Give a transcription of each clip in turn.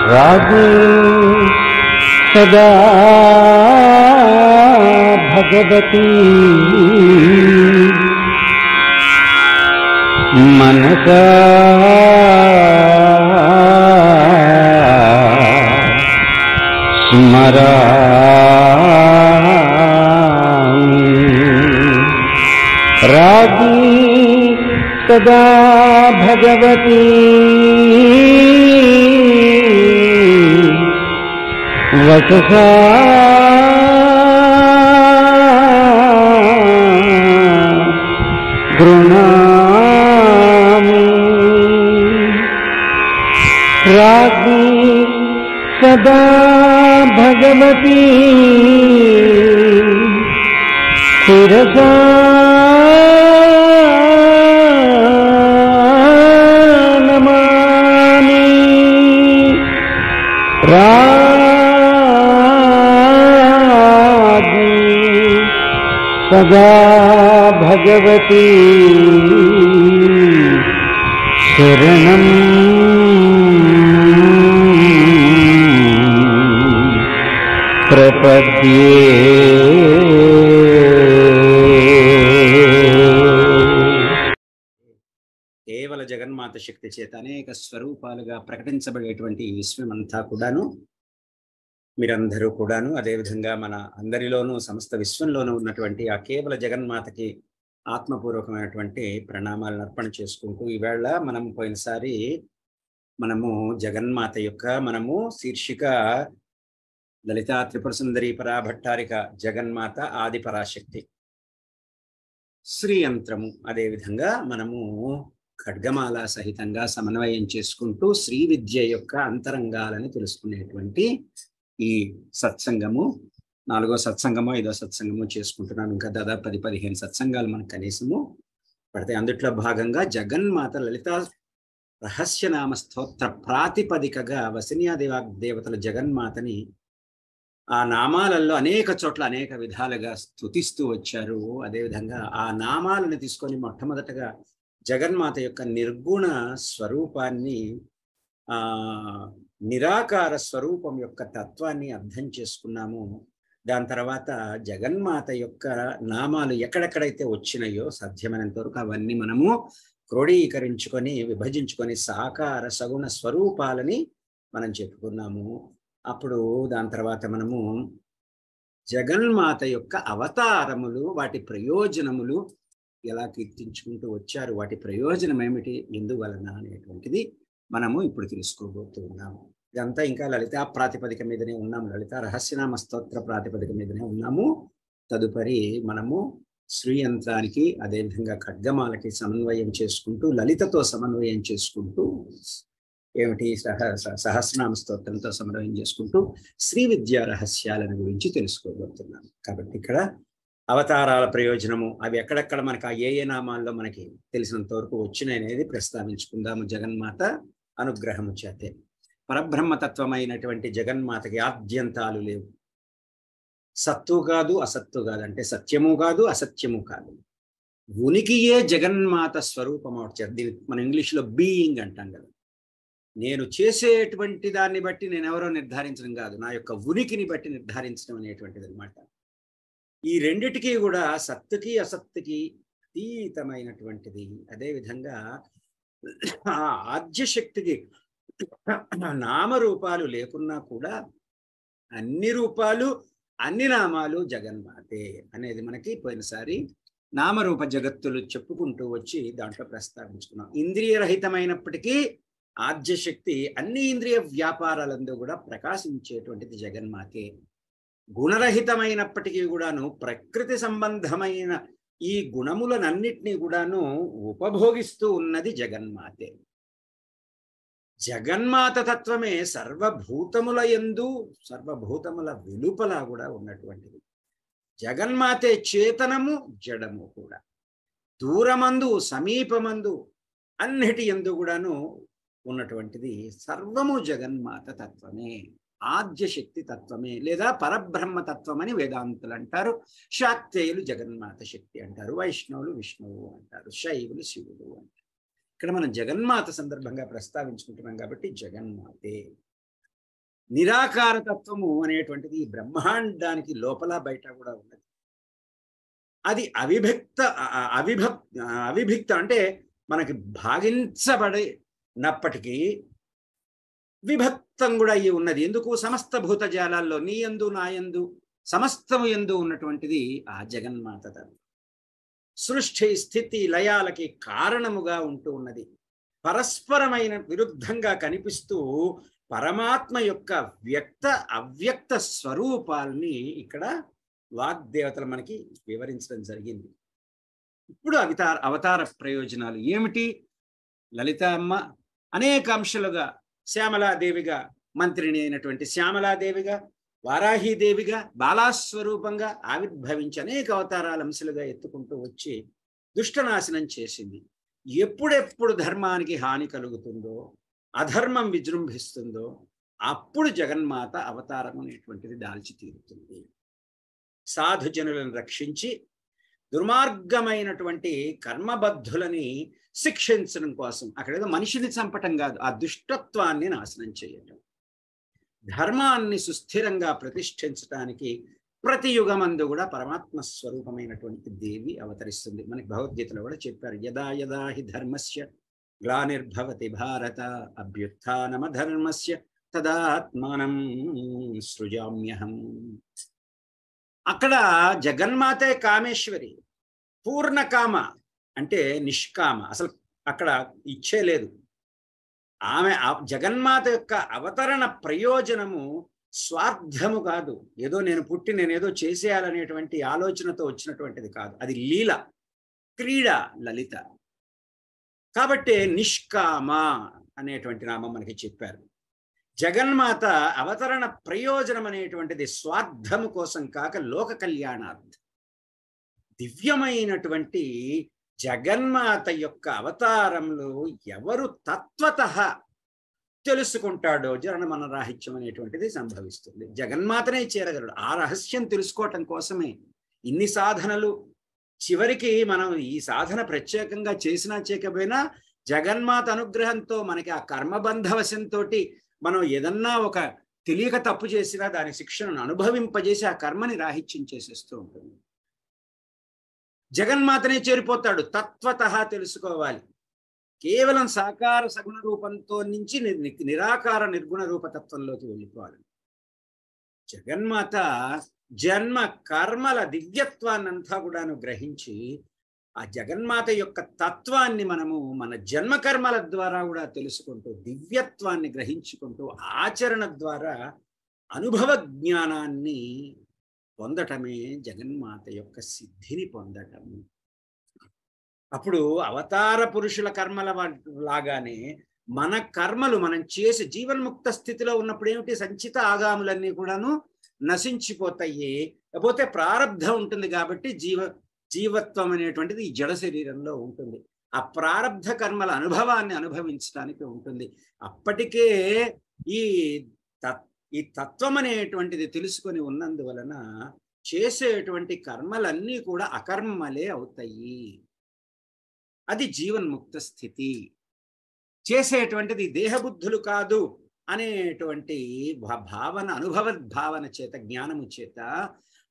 रागे सदा भगवती मनसा स्मरामि। रागी सदा भगवती वचसा गृह्णामि। रागी सदा भगवती शिरसा नमामि। रागी सदा भगवती शरणं प्रपद्ये। కేవల జగన్మాత శక్తి చేత అనేక స్వరూపాలుగా ప్రకటించబడేటువంటి ఈ విశ్వమంతా కూడాను మీరందరూ కూడాను అదేవిధంగా మన అందరిలోనూ సమస్త విశ్వంలోనూ ఉన్నటువంటి ఆ కేవల జగన్మాతకి ఆత్మపూర్వకమైనటువంటి ప్రణామాలను అర్పణ చేసుకుంటూ ఈవేళ మనం పోయినసారి మనము జగన్మాత యొక్క శీర్షిక లలితా త్రిపుర సుందరి పరాభట్టారిక జగన్మాత ఆది పరాశక్తి శ్రీయంత్రము అదేవిధంగా మనము ఖడ్గమాల సహితంగా సమన్వయం చేసుకుంటూ శ్రీ విద్య యొక్క అంతరంగాలని తెలుసుకునేటువంటి ఈ సత్సంగము 4వ సత్సంగమో 5వ సత్సంగమో చేసుకుంటున్నాం. ఇంకా దాదాపు 10-15 సత్సంగాలు మనకు కనీసము పడతాయి. అందుట్లో భాగంగా జగన్మాత లలితా రహస్యనామ స్తోత్ర ప్రాతిపదికగా వసిన్యాదేవతల జగన్మాతని ఆ నామాలలో అనేక చోట్ల అనేక విధాలుగా స్తుతిస్తూ వచ్చారు. అదేవిధంగా ఆ నామాలను తీసుకొని మొట్టమొదటగా జగన్మాత యొక్క నిర్గుణ స్వరూపాన్ని నిరాకార స్వరూపం యొక్క తత్వాన్ని అర్థం చేసుకున్నాము. దాని తర్వాత జగన్మాత యొక్క నామాలు ఎక్కడెక్కడైతే వచ్చినాయో సాధ్యమైనంత వరకు అవన్నీ మనము క్రోడీకరించుకొని విభజించుకొని సాకార సగుణ స్వరూపాలని మనం చెప్పుకున్నాము. అప్పుడు దాని తర్వాత మనము జగన్మాత యొక్క అవతారములు వాటి ప్రయోజనములు ఎలా కీర్తించుకుంటూ వచ్చారు, వాటి ప్రయోజనం ఏమిటి, ఎందువలన అనేటువంటిది మనము ఇప్పుడు తెలుసుకోబోతూ ఉన్నాము. ఇదంతా ఇంకా లలితా ప్రాతిపదిక మీదనే ఉన్నాము, లలితా రహస్యనామ స్తోత్ర ప్రాతిపదిక మీదనే ఉన్నాము. తదుపరి మనము శ్రీయంత్రానికి అదేవిధంగా ఖడ్గమాలకి సమన్వయం చేసుకుంటూ లలితతో సమన్వయం చేసుకుంటూ ఏమిటి సహస్రనామ స్తోత్రంతో సమన్వయం చేసుకుంటూ శ్రీ విద్యా రహస్యాలను గురించి తెలుసుకోబోతున్నాం. కాబట్టి ఇక్కడ అవతారాల ప్రయోజనము అవి ఎక్కడెక్కడ మనకు ఆ ఏ నామాల్లో మనకి తెలిసినంత వరకు వచ్చినాయనేది ప్రస్తావించుకుందాము. జగన్మాత అనుగ్రహము చేతే పరబ్రహ్మతత్వమైనటువంటి జగన్మాతకి ఆద్యంతాలు లేవు. సత్తు కాదు అసత్తు కాదు, అంటే సత్యము కాదు అసత్యము కాదు, ఉనికియే జగన్మాత స్వరూపం అవుతారు. దీన్ని మనం ఇంగ్లీష్లో బీయింగ్ అంటాం కదా. నేను చేసేటువంటి దాన్ని బట్టి నేను ఎవరో నిర్ధారించడం కాదు, నా యొక్క ఉనికిని బట్టి నిర్ధారించడం అనేటువంటిది అనమాట. ఈ రెండిటికి కూడా సత్తుకి అసత్తుకి అతీతమైనటువంటిది. అదేవిధంగా ఆ ఆద్యశక్తికి నామరూపాలు లేకున్నా కూడా అన్ని రూపాలు అన్ని నామాలు జగన్మాతే అనేది మనకి పోయినసారి నామరూప జగత్తులు చెప్పుకుంటూ వచ్చి దాంట్లో ప్రస్తావించుకున్నాం. ఇంద్రియరహితమైనప్పటికీ ఆద్యశక్తి అన్ని ఇంద్రియ వ్యాపారాలందు కూడా ప్రకాశించేటువంటిది జగన్మాతే. గుణరహితమైనప్పటికీ కూడాను ప్రకృతి సంబంధమైన ఈ గుణములనన్నిటినీ కూడాను ఉపభోగిస్తూ ఉన్నది జగన్మాతే. జగన్మాత తత్వమే సర్వభూతముల యందు సర్వభూతముల వెలుపల కూడా ఉన్నటువంటిది. జగన్మాతే చేతనము జడము కూడా, దూరమందు సమీపమందు అన్నిటి యందు కూడాను ఉన్నటువంటిది సర్వము జగన్మాత తత్వమే, ఆద్యశక్తి తత్వమే, లేదా పరబ్రహ్మ తత్వం అని వేదాంతులు అంటారు. శాక్తేయులు జగన్మాత శక్తి అంటారు, వైష్ణవులు విష్ణువు అంటారు, శైవులు శివుడు అంటారు. ఇక్కడ మనం జగన్మాత సందర్భంగా ప్రస్తావించుకుంటున్నాం కాబట్టి జగన్మాతే. నిరాకారతత్వము అనేటువంటిది ఈ బ్రహ్మాండానికి లోపల బయట కూడా ఉన్నది. అది అవిభక్త అంటే మనకి భాగించబడినప్పటికీ విభక్తం కూడా అయ్యి ఉన్నది. ఎందుకు? సమస్త భూతజాలాల్లో నీ యందు నా యందు సమస్తము యందు ఉన్నటువంటిది ఆ జగన్మాత తత్వం. సృష్టి స్థితి లయాలకి కారణముగా ఉంటూ ఉన్నది. పరస్పరమైన విరుద్ధంగా కనిపిస్తూ పరమాత్మ యొక్క వ్యక్త అవ్యక్త స్వరూపాల్ని ఇక్కడ వాగ్దేవతలు మనకి వివరించడం జరిగింది. ఇప్పుడు అవతార ప్రయోజనాలు ఏమిటి? లలిత అమ్మ అనేక అంశాలుగా శ్యామలాదేవిగా, మంత్రిని అయినటువంటి శ్యామలాదేవిగా, వారాహీదేవిగా, బాలాస్వరూపంగా ఆవిర్భవించి అనేక అవతారాల అంశాలుగా ఎత్తుకుంటూ వచ్చి దుష్టనాశనం చేసింది. ఎప్పుడెప్పుడు ధర్మానికి హాని కలుగుతుందో, అధర్మం విజృంభిస్తుందో అప్పుడు జగన్మాత అవతారం అనేటువంటిది దాల్చి తీరుతుంది. సాధుజనులను రక్షించి దుర్మార్గమైనటువంటి కర్మబద్ధులని శిక్షించడం కోసం, అక్కడేదో మనిషిని చంపటం కాదు, ఆ దుష్టత్వాన్ని నాశనం చేయటం, ధర్మాన్ని సుస్థిరంగా ప్రతిష్ఠించడానికి ప్రతి యుగమందు కూడా పరమాత్మ స్వరూపమైనటువంటి దేవి అవతరిస్తుంది. మనకి భగవద్గీతలో కూడా చెప్పారు, యదా యదా హి ధర్మస్య గ్లానిర్భవతి భారత అభ్యుత్థానమ ధర్మస్య తదాత్మానం సృజామ్యహం. అక్కడ జగన్మాతే కామేశ్వరి, పూర్ణకామ అంటే నిష్కామ, అసలు అక్కడ ఇచ్చే లేదు. ఆమె జగన్మాత యొక్క అవతరణ ప్రయోజనము స్వార్థము కాదు, ఏదో నేను పుట్టి నేనేదో చేసేయాలనేటువంటి ఆలోచనతో వచ్చినటువంటిది కాదు, అది లీల, క్రీడ, లలిత. కాబట్టి నిష్కామ అనేటువంటి నామం మనకి చెప్పారు. జగన్మాత అవతరణ ప్రయోజనం అనేటువంటిది స్వార్థము కోసం కాక లోక కళ్యాణార్థ. దివ్యమైనటువంటి జగన్మాత యొక్క అవతారంలో ఎవరు తత్వతః తెలుసుకుంటాడో జనన మన రాహిత్యం అనేటువంటిది సంభవిస్తుంది. జగన్మాతనే చేరగలడు. ఆ రహస్యం తెలుసుకోవటం కోసమే ఇన్ని సాధనలు. చివరికి మనం ఈ సాధన ప్రత్యేకంగా చేసినా చేయకపోయినా జగన్మాత అనుగ్రహంతో మనకి ఆ కర్మబంధవశంతో మనం ఏదన్నా ఒక తెలియక తప్పు చేసినా దాని శిక్షణను అనుభవింపజేసి ఆ కర్మని రాహిత్యం చేసేస్తూ ఉంటుంది. జగన్మాతనే చేరిపోతాడు. తత్వతః తెలుసుకోవాలి. కేవలం సాకార సగుణ రూపంతో నుంచి నిరాకార నిర్గుణ రూపతత్వంలోకి వెళ్ళిపోవాలి. జగన్మాత జన్మ కర్మల దివ్యత్వాన్నంతా కూడాను గ్రహించి ఆ జగన్మాత యొక్క తత్వాన్ని మనము మన జన్మ కర్మల ద్వారా కూడా తెలుసుకుంటూ దివ్యత్వాన్ని గ్రహించుకుంటూ ఆచరణ ద్వారా అనుభవ జ్ఞానాన్ని పొందటమే జగన్మాత యొక్క సిద్ధిని పొందటము. అప్పుడు అవతార పురుషుల కర్మల లాగానే మన కర్మలు మనం చేసి జీవన్ముక్త స్థితిలో ఉన్నప్పుడు ఏమిటి, సంచిత ఆగాములన్నీ కూడాను నశించిపోతాయి. లేకపోతే ప్రారబ్ధం ఉంటుంది కాబట్టి జీవత్వం అనేటువంటిది ఈ జడ శరీరంలో ఉంటుంది. ఆ ప్రారబ్ధ కర్మల అనుభవాన్ని అనుభవించడానికి ఉంటుంది. అప్పటికే ఈ తత్వం అనేటువంటిది తెలుసుకొని ఉన్నందువలన చేసేటువంటి కర్మలన్నీ కూడా అకర్మలే అవుతాయి. అది జీవన్ముక్త స్థితి. చేసేటువంటిది దేహబుద్ధులు కాదు అనేటువంటి భావన, అనుభవ భావన చేత, జ్ఞానము చేత,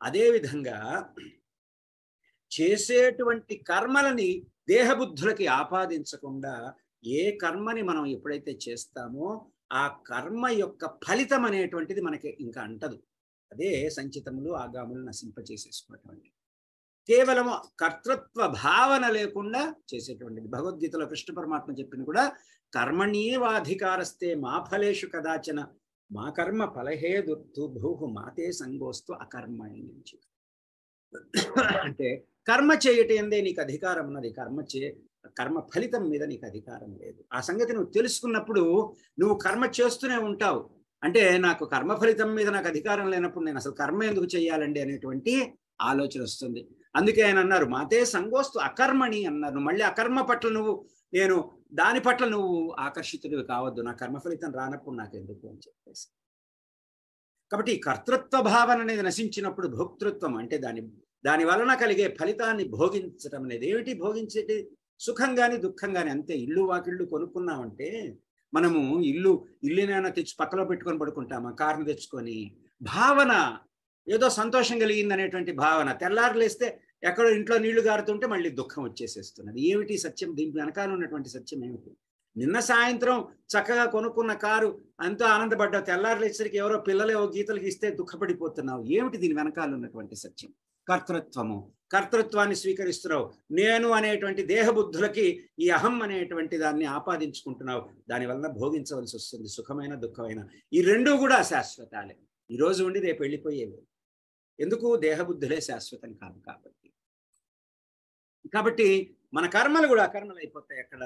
అదేవిధంగా చేసేటువంటి కర్మలని దేహబుద్ధులకి ఆపాదించకుండా ఏ కర్మని మనం ఎప్పుడైతే చేస్తామో ఆ కర్మ యొక్క ఫలితం అనేటువంటిది మనకి ఇంకా అంటదు. అదే సంచితములు ఆగాములు నశింపచేసేసుకున్నటువంటి కేవలం కర్తృత్వ భావన లేకుండా చేసేటువంటిది. భగవద్గీతలో కృష్ణ పరమాత్మ చెప్పిన కూడా కర్మణ్యేవాధికారస్తే మా ఫలేషు కదాచన మా కర్మ ఫలహేదుర్తు భూహు మాతే సంగోస్తు అకర్మణి నుంచి. అంటే కర్మ చేయటందే నీకు అధికారం ఉన్నది, కర్మ ఫలితం మీద నీకు అధికారం లేదు. ఆ సంగతి నువ్వు తెలుసుకున్నప్పుడు నువ్వు కర్మ చేస్తూనే ఉంటావు. అంటే నాకు కర్మ ఫలితం మీద నాకు అధికారం లేనప్పుడు నేను అసలు కర్మ ఎందుకు చేయాలండి అనేటువంటి ఆలోచన వస్తుంది. అందుకే ఆయన అన్నారు మాతే సంగోస్తు అకర్మణి అన్నారు. మళ్ళీ అకర్మ పట్ల నేను దాని పట్ల నువ్వు ఆకర్షితుడివి కావద్దు, నా కర్మ ఫలితం రానప్పుడు నాకు ఎందుకు అని చెప్పేసి. కాబట్టి కర్తృత్వ భావన అనేది నశించినప్పుడు భోక్తృత్వం అంటే దాని వలన కలిగే ఫలితాన్ని భోగించడం అనేది ఏమిటి? భోగించేటి సుఖం కానీ దుఃఖం కానీ అంతే. ఇల్లు వాకిళ్ళు కొనుక్కున్నామంటే మనము ఇల్లునైనా తెచ్చి పక్కలో పెట్టుకొని పడుకుంటామా, కారుని తెచ్చుకొని? భావన ఏదో సంతోషం కలిగింది అనేటువంటి భావన. తెల్లారు లేస్తే ఎక్కడో ఇంట్లో నీళ్లు గారుతుంటే మళ్ళీ దుఃఖం వచ్చేసేస్తున్నది. ఏమిటి సత్యం? దీని వెనకాల ఉన్నటువంటి సత్యం ఏమిటి? నిన్న సాయంత్రం చక్కగా కొనుక్కున్న కారు ఎంతో ఆనందపడ్డావు, తెల్లారు లేచేసరికి ఎవరో పిల్లలేవో గీతలు గీస్తే దుఃఖపడిపోతున్నావు. ఏమిటి దీని వెనకాల ఉన్నటువంటి సత్యం? కర్తృత్వము. కర్తృత్వాన్ని స్వీకరిస్తున్నావు. నేను అనేటువంటి దేహబుద్ధులకి ఈ అహం అనేటువంటి దాన్ని ఆపాదించుకుంటున్నావు. దానివల్ల భోగించవలసి వస్తుంది, సుఖమైన దుఃఖమైన. ఈ రెండూ కూడా శాశ్వతాలే. ఈరోజు ఉండి రేపు వెళ్ళిపోయేవి. ఎందుకు? దేహబుద్ధులే శాశ్వతం కాదు కాబట్టి మన కర్మలు కూడా అకర్మలు అయిపోతాయి. అక్కడ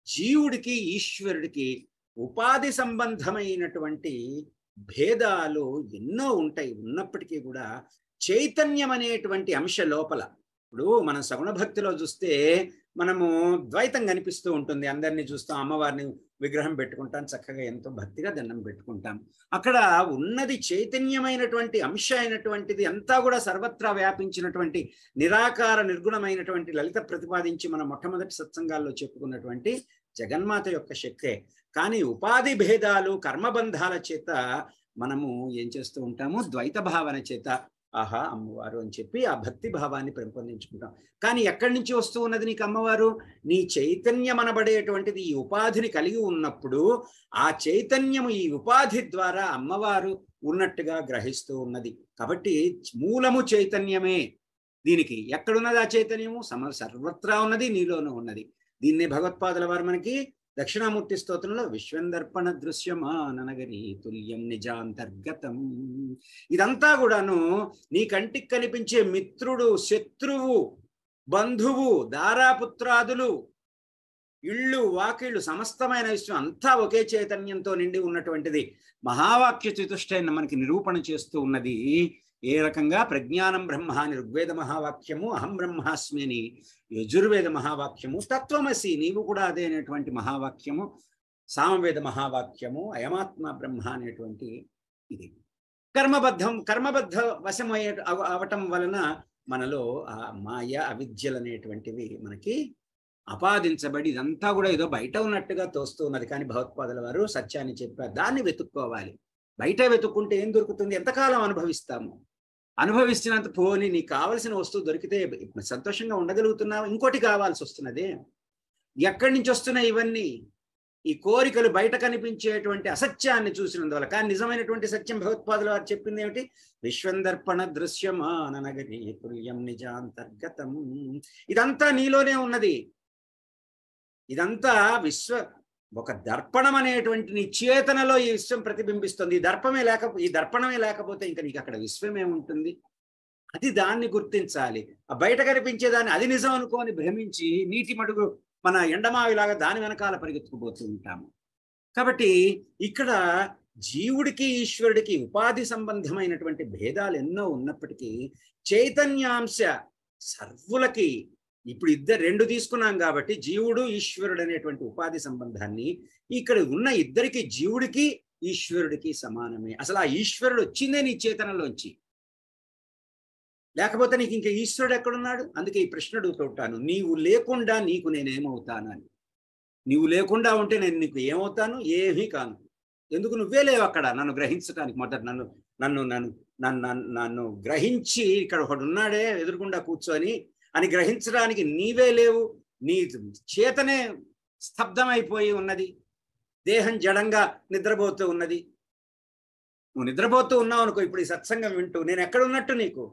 జీవుడికి ఈశ్వరుడికి ఉపాధి సంబంధమైనటువంటి భేదాలు ఎన్నో ఉంటాయి. ఉన్నప్పటికీ కూడా చైతన్యం అనేటువంటి అంశ లోపల, ఇప్పుడు మనం సగుణ భక్తిలో చూస్తే మనము ద్వైతం కనిపిస్తూ ఉంటుంది. అందరినీ చూస్తాం, అమ్మవారిని విగ్రహం పెట్టుకుంటాం, చక్కగా ఎంతో భక్తిగా దండం పెట్టుకుంటాం. అక్కడ ఉన్నది చైతన్యమైనటువంటి అంశ అయినటువంటిది అంతా కూడా సర్వత్రా వ్యాపించినటువంటి నిరాకార నిర్గుణమైనటువంటి లలిత ప్రతిపాదించి మనం మొట్టమొదటి సత్సంగాల్లో చెప్పుకున్నటువంటి జగన్మాత యొక్క శక్తే. కానీ ఉపాధి భేదాలు కర్మబంధాల చేత మనము ఏం చేస్తూ ఉంటాము? ద్వైత భావన చేత ఆహా అమ్మవారు అని చెప్పి ఆ భక్తి భావాన్ని పెంపొందించుకుంటాం. కానీ ఎక్కడి నుంచి వస్తూ ఉన్నది నీకు అమ్మవారు? నీ చైతన్యం అనబడేటువంటిది ఈ ఉపాధిని కలిగి ఉన్నప్పుడు ఆ చైతన్యము ఈ ఉపాధి ద్వారా అమ్మవారు ఉన్నట్టుగా గ్రహిస్తూ ఉన్నది. కాబట్టి మూలము చైతన్యమే. దీనికి ఎక్కడున్నది ఆ చైతన్యము? సర్వత్రా ఉన్నది, నీలోనూ ఉన్నది. దీన్నే భగవత్పాదుల వారు మనకి దక్షిణామూర్తి స్తోత్రంలో విశ్వందర్పణ దృశ్యమాననగరి తుల్యం నిజాంతర్గతం. ఇదంతా కూడాను నీ కంటికి కనిపించే మిత్రుడు, శత్రువు, బంధువు, దారాపుత్రాదులు, ఇళ్ళు, వాకిళ్ళు, సమస్తమైన విశ్వం అంతా ఒకే చైతన్యంతో నిండి ఉన్నటువంటిది. మహావాక్య చతుష్టయాన్ని మనకి నిరూపణ చేస్తూ ఉన్నది. ఏ రకంగా? ప్రజ్ఞానం బ్రహ్మ అని ఋగ్వేద మహావాక్యము, అహం బ్రహ్మాస్మి అని యజుర్వేద మహావాక్యము, తత్వమసి నీవు కూడా అదే అనేటువంటి మహావాక్యము, సామవేద మహావాక్యము, అయమాత్మ బ్రహ్మ అనేటువంటి ఇది. కర్మబద్ధ వశమయ్యే అవటం వలన మనలో ఆ మాయ అవిద్యలు అనేటువంటివి మనకి ఆపాదించబడి ఇదంతా కూడా ఏదో బయట ఉన్నట్టుగా తోస్తూ ఉన్నది. కానీ భగవత్పాదుల వారు సత్యాన్ని చెప్పారు, దాన్ని వెతుక్కోవాలి. బయట వెతుక్కుంటే ఏం దొరుకుతుంది? ఎంతకాలం అనుభవిస్తాము? అనుభవిస్తున్నంత పోని నీకు కావలసిన వస్తువు దొరికితే సంతోషంగా ఉండగలుగుతున్నావు, ఇంకోటి కావాల్సి వస్తున్నదే. ఎక్కడి నుంచి వస్తున్నాయి ఇవన్నీ? ఈ కోరికలు బయట కనిపించేటువంటి అసత్యాన్ని చూసినందువల్ల. కానీ నిజమైనటువంటి సత్యం భగవత్పాదుల వారు చెప్పింది ఏమిటి? విశ్వందర్పణ దృశ్యమాననగరి తుల్యం నిజాంతర్గతం. ఇదంతా నీలోనే ఉన్నది. ఇదంతా ఒక దర్పణం అనేటువంటి నీ చేతనలో ఈ విశ్వం ప్రతిబింబిస్తుంది. ఈ దర్పణమే లేకపోతే ఇంకా నీకు అక్కడ విశ్వమే ఉంటుంది. అది దాన్ని గుర్తించాలి. ఆ బయట కనిపించేదాన్ని అది నిజం అనుకోని భ్రమించి నీటి మడుగు మన ఎండమావిలాగా దాని వెనకాల పరిగెత్తుకుపోతూ ఉంటాము. కాబట్టి ఇక్కడ జీవుడికి ఈశ్వరుడికి ఉపాధి సంబంధమైనటువంటి భేదాలు ఎన్నో ఉన్నప్పటికీ చైతన్యాంశ సర్వులకి ఇప్పుడు రెండు తీసుకున్నాం కాబట్టి జీవుడు ఈశ్వరుడు అనేటువంటి ఉపాధి సంబంధాన్ని ఇక్కడ ఉన్న ఇద్దరికి, జీవుడికి ఈశ్వరుడికి సమానమే. అసలు ఆ ఈశ్వరుడు వచ్చిందే నీ చేతనలోంచి, లేకపోతే నీకు ఇంకా ఈశ్వరుడు ఎక్కడున్నాడు? అందుకే ఈ ప్రశ్న అడుగుతుంటాను, నీవు లేకుండా నీకు నేనేమవుతాను అని. నీవు లేకుండా ఉంటే నేను నీకు ఏమవుతాను? ఏమీ కాను. ఎందుకు? నువ్వే లేవు అక్కడ నన్ను గ్రహించడానికి. మొదట నన్ను గ్రహించి ఇక్కడ ఒకడు ఉన్నాడే ఎదురుకుండా కూర్చొని అని గ్రహించడానికి నీవే లేవు. నీ చేతనే స్తబ్దమైపోయి ఉన్నది. దేహం జడంగా నిద్రపోతూ ఉన్నది. నువ్వు నిద్రపోతూ ఉన్నావు అనుకో, ఇప్పుడు ఈ సత్సంగం వింటూ నేను ఎక్కడున్నట్టు నీకు?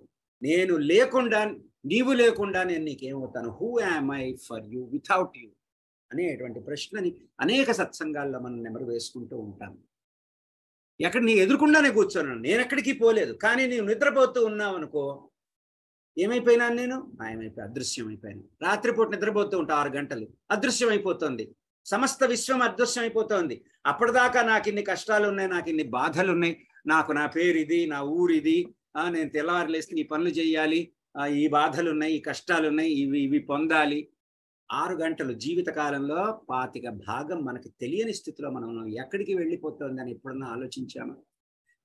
నేను లేకుండా, నీవు లేకుండా నేను నీకేమవుతాను? Who am I for you without you అనేటువంటి ప్రశ్నని అనేక సత్సంగాల్లో మనం నెమరు వేసుకుంటూ ఉంటాం. ఎక్కడ నీ ఎదురుకుండానే కూర్చోను, నేను ఎక్కడికి పోలేదు. కానీ నీవు నిద్రపోతూ ఉన్నావు అనుకో, ఏమైపోయినాను? నేను మాయమైపోయి అదృశ్యమైపోయాను. రాత్రిపూట నిద్రపోతూ ఉంటా 6 గంటలు, అదృశ్యమైపోతుంది. సమస్త విశ్వం అదృశ్యమైపోతుంది. అప్పటిదాకా నాకు ఇన్ని కష్టాలు ఉన్నాయి, నాకు ఇన్ని బాధలు ఉన్నాయి, నాకు నా పేరు ఇది, నా ఊరు ఇది, నేను తెల్లవారు లేస్తే ఈ పనులు చేయాలి, ఈ బాధలు ఉన్నాయి, ఈ కష్టాలు ఉన్నాయి, ఇవి పొందాలి. 6 గంటలు జీవితకాలంలో 25% మనకి తెలియని స్థితిలో మనం ఎక్కడికి వెళ్ళిపోతుందని ఎప్పుడన్నా ఆలోచించామా?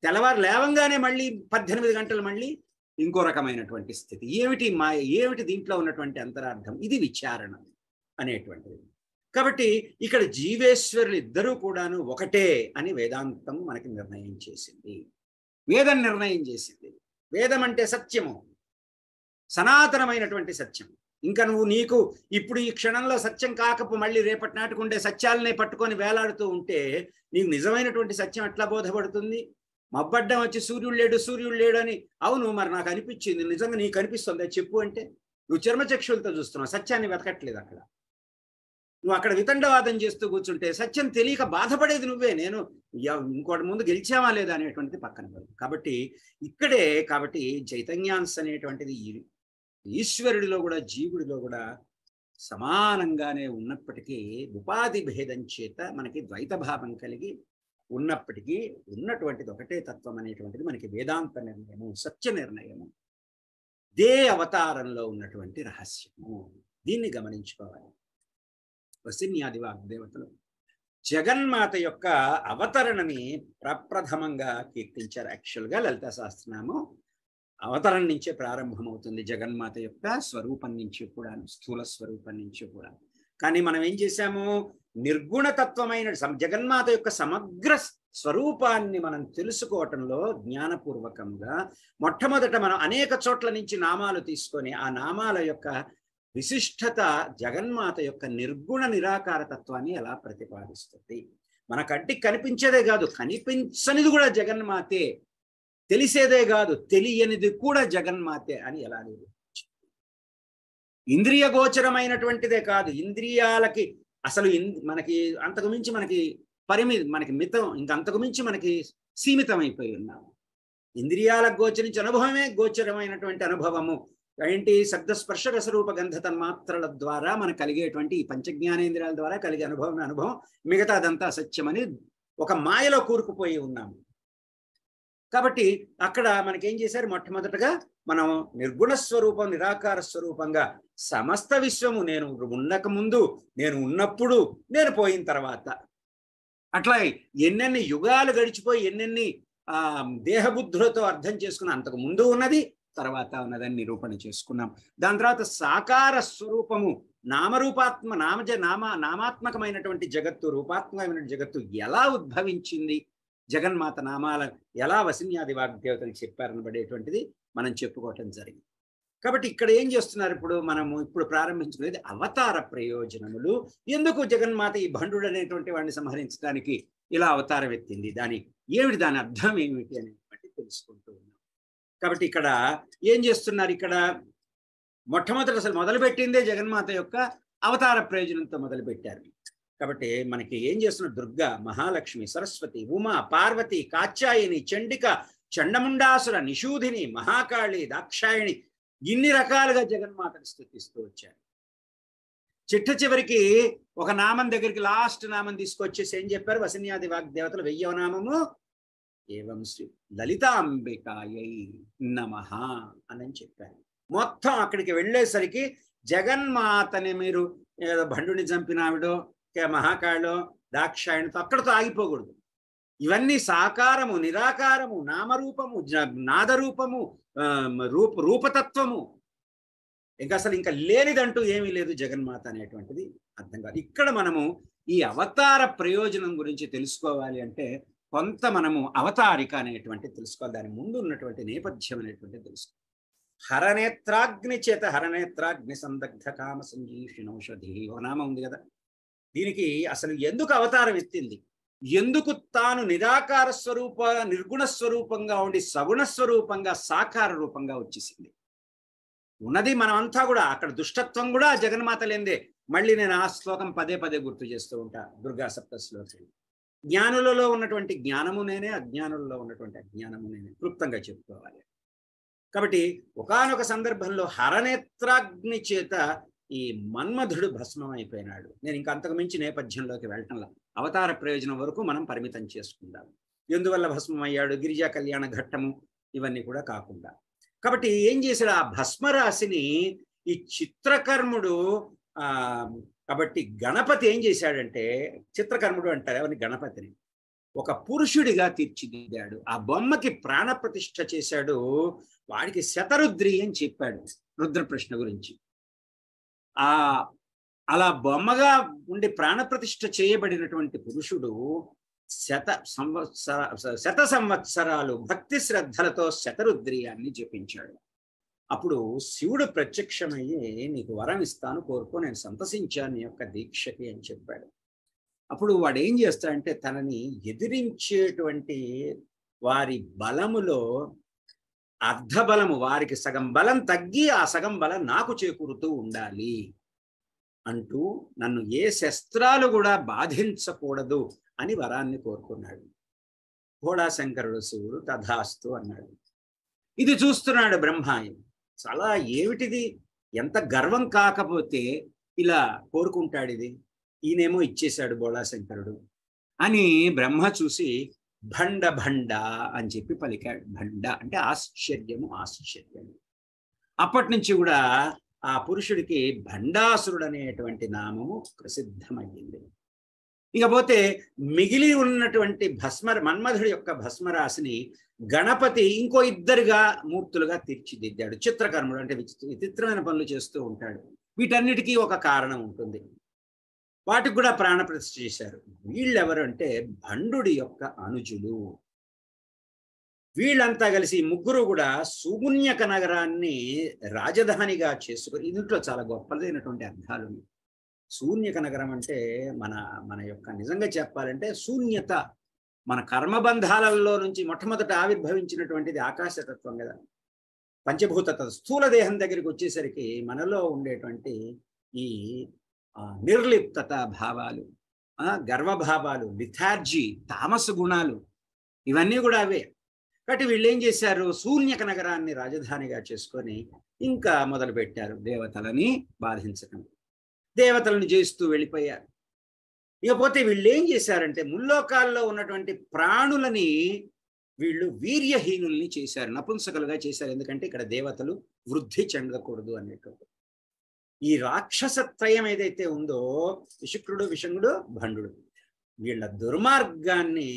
తెల్లవారు లేవంగానే మళ్ళీ 18 గంటలు మళ్ళీ ఇంకో రకమైనటువంటి స్థితి. ఏమిటి మాయ? ఏమిటి దీంట్లో ఉన్నటువంటి అంతరార్థం? ఇది విచారణ అనేటువంటిది. కాబట్టి ఇక్కడ జీవేశ్వరులు ఇద్దరూ కూడాను ఒకటే అని వేదాంతం మనకి నిర్ణయం చేసింది. వేదం నిర్ణయం చేసింది. వేదం అంటే సత్యము, సనాతనమైనటువంటి సత్యం. ఇంకా నువ్వు నీకు ఇప్పుడు ఈ క్షణంలో సత్యం కాకపో మళ్ళీ రేపటి నాటికి ఉండే సత్యాలనే పట్టుకొని వేలాడుతూ ఉంటే నీకు నిజమైనటువంటి సత్యం ఎట్లా బోధపడుతుంది? మబ్బడ్డం వచ్చి సూర్యుడు లేడు అని, అవును మరి నాకు అనిపించింది, నిజంగా నీకు అనిపిస్తుందా చెప్పు అంటే, నువ్వు చర్మచక్షులతో చూస్తున్నావు, సత్యాన్ని వెతకట్లేదు. అక్కడ నువ్వు అక్కడ వితండవాదం చేస్తూ కూర్చుంటే సత్యం తెలియక బాధపడేది నువ్వే. నేను ఇంకోటి ముందు గెలిచామా లేదా అనేటువంటిది పక్కన పడదు. కాబట్టి ఇక్కడే కాబట్టి చైతన్యాన్స్ అనేటువంటిది ఈశ్వరుడిలో కూడా జీవుడిలో కూడా సమానంగానే ఉన్నప్పటికీ ఉపాధి భేదం చేత మనకి ద్వైత భావం కలిగి ఉన్నప్పటికీ ఉన్నటువంటిది ఒకటే తత్వం అనేటువంటిది మనకి వేదాంత నిర్ణయము, సత్య నిర్ణయము, దే అవతారంలో ఉన్నటువంటి రహస్యము. దీన్ని గమనించుకోవాలి. వసిన్యాది వాగ్దేవతలు జగన్మాత యొక్క అవతరణని ప్రప్రథమంగా కీర్తించారు. యాక్చువల్గా లలితా సహస్రనామం అవతరణ నుంచే ప్రారంభమవుతుంది, జగన్మాత యొక్క స్వరూపం నుంచి కూడా, స్థూల స్వరూపం నుంచి కూడా. కానీ మనం ఏం చేశాము, నిర్గుణతత్వమైన జగన్మాత యొక్క సమగ్ర స్వరూపాన్ని మనం తెలుసుకోవటంలో జ్ఞానపూర్వకంగా మొట్టమొదట మనం అనేక చోట్ల నుంచి నామాలు తీసుకొని ఆ నామాల యొక్క విశిష్టత జగన్మాత యొక్క నిర్గుణ నిరాకార తత్వాన్ని ఎలా ప్రతిపాదిస్తుంది. మన కంటికి కనిపించేదే కాదు, కనిపించనిది కూడా జగన్మాతే, తెలిసేదే కాదు తెలియనిది కూడా జగన్మాతే అని ఎలా నిరూపించింది. ఇంద్రియ గోచరమైనటువంటిదే కాదు, ఇంద్రియాలకి అసలు మనకి అంతకు మించి మనకి మనకి మితం, ఇంకంతకు మించి మనకి సీమితం అయిపోయి ఉన్నాము. ఇంద్రియాలకు గోచరించి అనుభవమే గోచరమైనటువంటి అనుభవము ఏంటి? శబ్దస్పర్శ రసరూప గంధ తన్మాత్రల ద్వారా మనకు కలిగేటువంటి ఈ పంచజ్ఞానేంద్రియాల ద్వారా కలిగే అనుభవం మిగతా అదంతా అసత్యమని ఒక మాయలో కూరుకుపోయి ఉన్నాము. కాబట్టి అక్కడ మనకేం చేశారు, మొట్టమొదటగా మనం నిర్గుణ స్వరూపం నిరాకార స్వరూపంగా సమస్త విశ్వము నేను ఉండక ముందు, నేను ఉన్నప్పుడు, నేను పోయిన తర్వాత, అట్లా ఎన్నెన్ని యుగాలు గడిచిపోయి ఎన్నెన్ని దేహబుద్ధులతో అర్థం చేసుకున్న అంతకు ముందు ఉన్నది తర్వాత ఉన్నదని నిరూపణ చేసుకున్నాం. దాని తర్వాత సాకార స్వరూపము నామాత్మకమైనటువంటి జగత్తు, రూపాత్మకమైన జగత్తు ఎలా ఉద్భవించింది, జగన్మాత నామాల ఎలా వసిన్యాది వాగ్దేవతలు చెప్పారనబడేటువంటిది మనం చెప్పుకోవటం జరిగింది. కాబట్టి ఇక్కడ ఏం చేస్తున్నారు, ఇప్పుడు ప్రారంభించుకునేది అవతార ప్రయోజనములు. ఎందుకు జగన్మాత ఈ భండుడు అనేటువంటి వాడిని సంహరించడానికి ఇలా అవతారం ఎత్తింది, దాని అర్థం ఏమిటి అనేటువంటి తెలుసుకుంటూ ఉన్నాం. కాబట్టి ఇక్కడ ఏం చేస్తున్నారు, ఇక్కడ మొట్టమొదటి అసలు మొదలుపెట్టిందే జగన్మాత యొక్క అవతార ప్రయోజనంతో మొదలుపెట్టారు. కాబట్టి మనకి ఏం చేస్తున్నారు, దుర్గా, మహాలక్ష్మి, సరస్వతి, ఉమా, పార్వతి, కాత్యాయని, చండిక, చండముండాసుర, నిషూధిని, మహాకాళి, దాక్షాయణి, ఇన్ని రకాలుగా జగన్మాతను స్థుతిస్తూ వచ్చారు. చివరికి ఒక నామం దగ్గరికి లాస్ట్ నామం తీసుకొచ్చేసి ఏం చెప్పారు, వసిన్యాది వాగ్దేవతలు 10వ నామము ఏవం శ్రీ లలితాంబికాయై నమః అని చెప్పారు. మొత్తం అక్కడికి వెళ్ళేసరికి జగన్మాతని మీరు ఏదో భండుని చంపినావిడో మహాకాళో దాక్షాయణితో అక్కడితో ఆగిపోకూడదు. ఇవన్నీ సాకారము, నిరాకారము, నామరూపము, నాదరూపము, రూపతత్వము, ఇంకా లేనిదంటూ ఏమీ లేదు జగన్మాత అనేటువంటిది అర్థం కాదు. ఇక్కడ మనము ఈ అవతార ప్రయోజనం గురించి తెలుసుకోవాలి అంటే కొంత మనము అవతారిక అనేటువంటి తెలుసుకోవాలి. దాని ముందు ఉన్నటువంటి నేపథ్యం అనేటువంటి తెలుసుకోవాలి. హరనేత్రాగ్ని చేత హరనేత్రాగ్ని సందగ్ధ కామ సంజీషిణౌషధి ఒక నామం ఉంది కదా, దీనికి అసలు ఎందుకు అవతారం ఎత్తింది, ఎందుకు తాను నిరాకార నిర్గుణ స్వరూపంగా ఉండి సగుణ స్వరూపంగా సాకార రూపంగా వచ్చేసింది. ఉన్నది మనమంతా కూడా అక్కడ దుష్టత్వం కూడా జగన్మాత లేందే. మళ్ళీ నేను ఆ శ్లోకం పదే గుర్తు చేస్తూ ఉంటా, దుర్గా సప్త శ్లోకం. జ్ఞానులలో ఉన్నటువంటి జ్ఞానము నేనే, అజ్ఞానులలో ఉన్నటువంటి అజ్ఞానము నేనే, క్లుప్తంగా చెప్పుకోవాలి. కాబట్టి ఒకానొక సందర్భంలో హరనేత్రాగ్ని చేత ఈ మన్మధుడు భస్మం అయిపోయినాడు. నేను ఇంకా అంతకు మించి నేపథ్యంలోకి వెళ్ళటంలా, అవతార ప్రయోజనం వరకు మనం పరిమితం చేసుకుందాం. ఎందువల్ల భస్మం అయ్యాడు, గిరిజా కళ్యాణ ఘట్టము, ఇవన్నీ కూడా కాకుండా. కాబట్టి ఏం చేశాడు, ఆ భస్మరాశిని ఈ చిత్రకర్ముడు కాబట్టి గణపతి ఏం చేశాడంటే, చిత్రకర్ముడు అంటారు అవన్నీ గణపతిని, ఒక పురుషుడిగా తీర్చిదిద్దాడు. ఆ బొమ్మకి ప్రాణప్రతిష్ఠ చేశాడు. వాడికి శతరుద్రి అని చెప్పాడు రుద్రప్రశ్న గురించి. ఆ అలా బొమ్మగా ఉండి ప్రాణప్రతిష్ఠ చేయబడినటువంటి పురుషుడు శత సంవత్సరాలు భక్తి శ్రద్ధలతో శతరుద్రియాన్ని జపించాడు. అప్పుడు శివుడు ప్రత్యక్షమయ్యి నీకు వరం ఇస్తాను, కోరుకో, నేను సంతసించాను నీ యొక్క దీక్షకి అని చెప్పాడు. అప్పుడు వాడు ఏం చేస్తాడంటే తనని ఎదిరించేటువంటి వారి బలములో అర్ధబలము, వారికి సగం బలం తగ్గి ఆ సగం బలం నాకు చేకూరుతూ ఉండాలి అంటూ నన్ను ఏ శస్త్రాలు కూడా బాధించకూడదు అని వరాన్ని కోరుకున్నాడు. భోళాశంకరుడు శివుడు తథాస్తు అన్నాడు. ఇది చూస్తున్నాడు బ్రహ్మ. చాలా ఏమిటిది, ఎంత గర్వం కాకపోతే ఇలా కోరుకుంటాడు, ఇది ఈయనేమో ఇచ్చేశాడు భోళాశంకరుడు అని బ్రహ్మ చూసి భండ భండ అని చెప్పి పలికాడు. భండ అంటే ఆశ్చర్యము, ఆశ్చర్యము. అప్పటి నుంచి కూడా ఆ పురుషుడికి భండాసురుడు అనేటువంటి నామము ప్రసిద్ధమయ్యింది. ఇకపోతే మిగిలి ఉన్నటువంటి మన్మధుడి యొక్క భస్మరాశిని గణపతి ఇంకో ఇద్దరుగా మూర్తులుగా తీర్చిదిద్దాడు. చిత్రకర్ముడు అంటే విచిత్రమైన పనులు చేస్తూ ఉంటాడు. వీటన్నిటికీ ఒక కారణం ఉంటుంది. వాటికి కూడా ప్రాణప్రతిష్ఠ చేశారు. వీళ్ళెవరు అంటే భండుడి యొక్క అనుజులు. వీళ్ళంతా కలిసి ముగ్గురు కూడా శూన్యక నగరాన్ని రాజధానిగా చేసుకుని, ఇంట్లో చాలా గొప్పదైనటువంటి అర్థాలు. శూన్యక నగరం అంటే మన యొక్క నిజంగా చెప్పాలంటే శూన్యత, మన కర్మబంధాలలో నుంచి మొట్టమొదట ఆవిర్భవించినటువంటిది ఆకాశతత్వం కదా. పంచభూత స్థూల దేహం దగ్గరికి వచ్చేసరికి మనలో ఉండేటువంటి ఈ నిర్లిప్తత భావాలు, గర్వభావాలు, లిథార్జీ, తామస గుణాలు, ఇవన్నీ కూడా అవే. కాబట్టి వీళ్ళు ఏం చేశారు, శూన్యక నగరాన్ని రాజధానిగా చేసుకొని ఇంకా మొదలుపెట్టారు దేవతలని బాధించడం. దేవతలను జయిస్తూ వెళ్ళిపోయారు. ఇకపోతే వీళ్ళు ఏం చేశారంటే ముల్లోకాల్లో ఉన్నటువంటి ప్రాణులని వీళ్ళు వీర్యహీనుల్ని చేశారు, నపుంసకులుగా చేశారు. ఎందుకంటే ఇక్కడ దేవతలు వృద్ధి చెందకూడదు అనేటువంటి ఈ రాక్షసత్రయం ఏదైతే ఉందో, విశుక్రుడు, విషంగుడు, భండుడు, వీళ్ళ దుర్మార్గాన్ని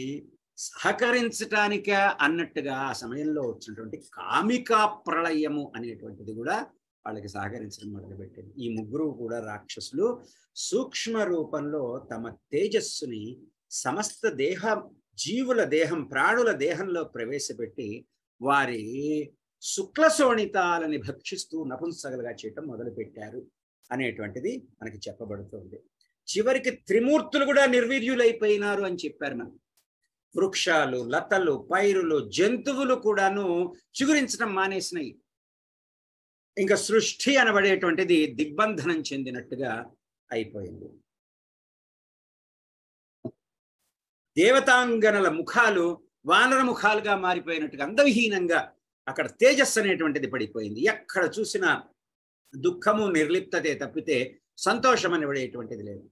సహకరించటానిక అన్నట్టుగా ఆ సమయంలో వచ్చినటువంటి కామికా ప్రళయము అనేటువంటిది కూడా వాళ్ళకి సహకరించడం మొదలుపెట్టింది. ఈ ముగ్గురు కూడా రాక్షసులు సూక్ష్మ రూపంలో తమ తేజస్సుని సమస్త జీవుల దేహం, ప్రాణుల దేహంలో ప్రవేశపెట్టి వారి శుక్లశోణితాలని భక్షిస్తూ నపుంసకలుగా చేయటం మొదలుపెట్టారు అనేటువంటిది మనకి చెప్పబడుతుంది. చివరికి త్రిమూర్తులు కూడా నిర్వీర్యులైపోయినారు అని చెప్పారు. మనం వృక్షాలు, లతలు, పైరులు, జంతువులు కూడాను చిగురించడం మానేసినాయి. ఇంకా సృష్టి అనబడేటువంటిది దిగ్బంధనం చెందినట్టుగా అయిపోయింది. దేవతాంగనల ముఖాలు వానర ముఖాలుగా మారిపోయినట్టుగా అందవిహీనంగా అక్కడ తేజస్సు అనేటువంటిది పడిపోయింది. ఎక్కడ చూసినా దుఃఖము, నిర్లిప్తతే తప్పితే సంతోషం అనేటువంటిది లేదు.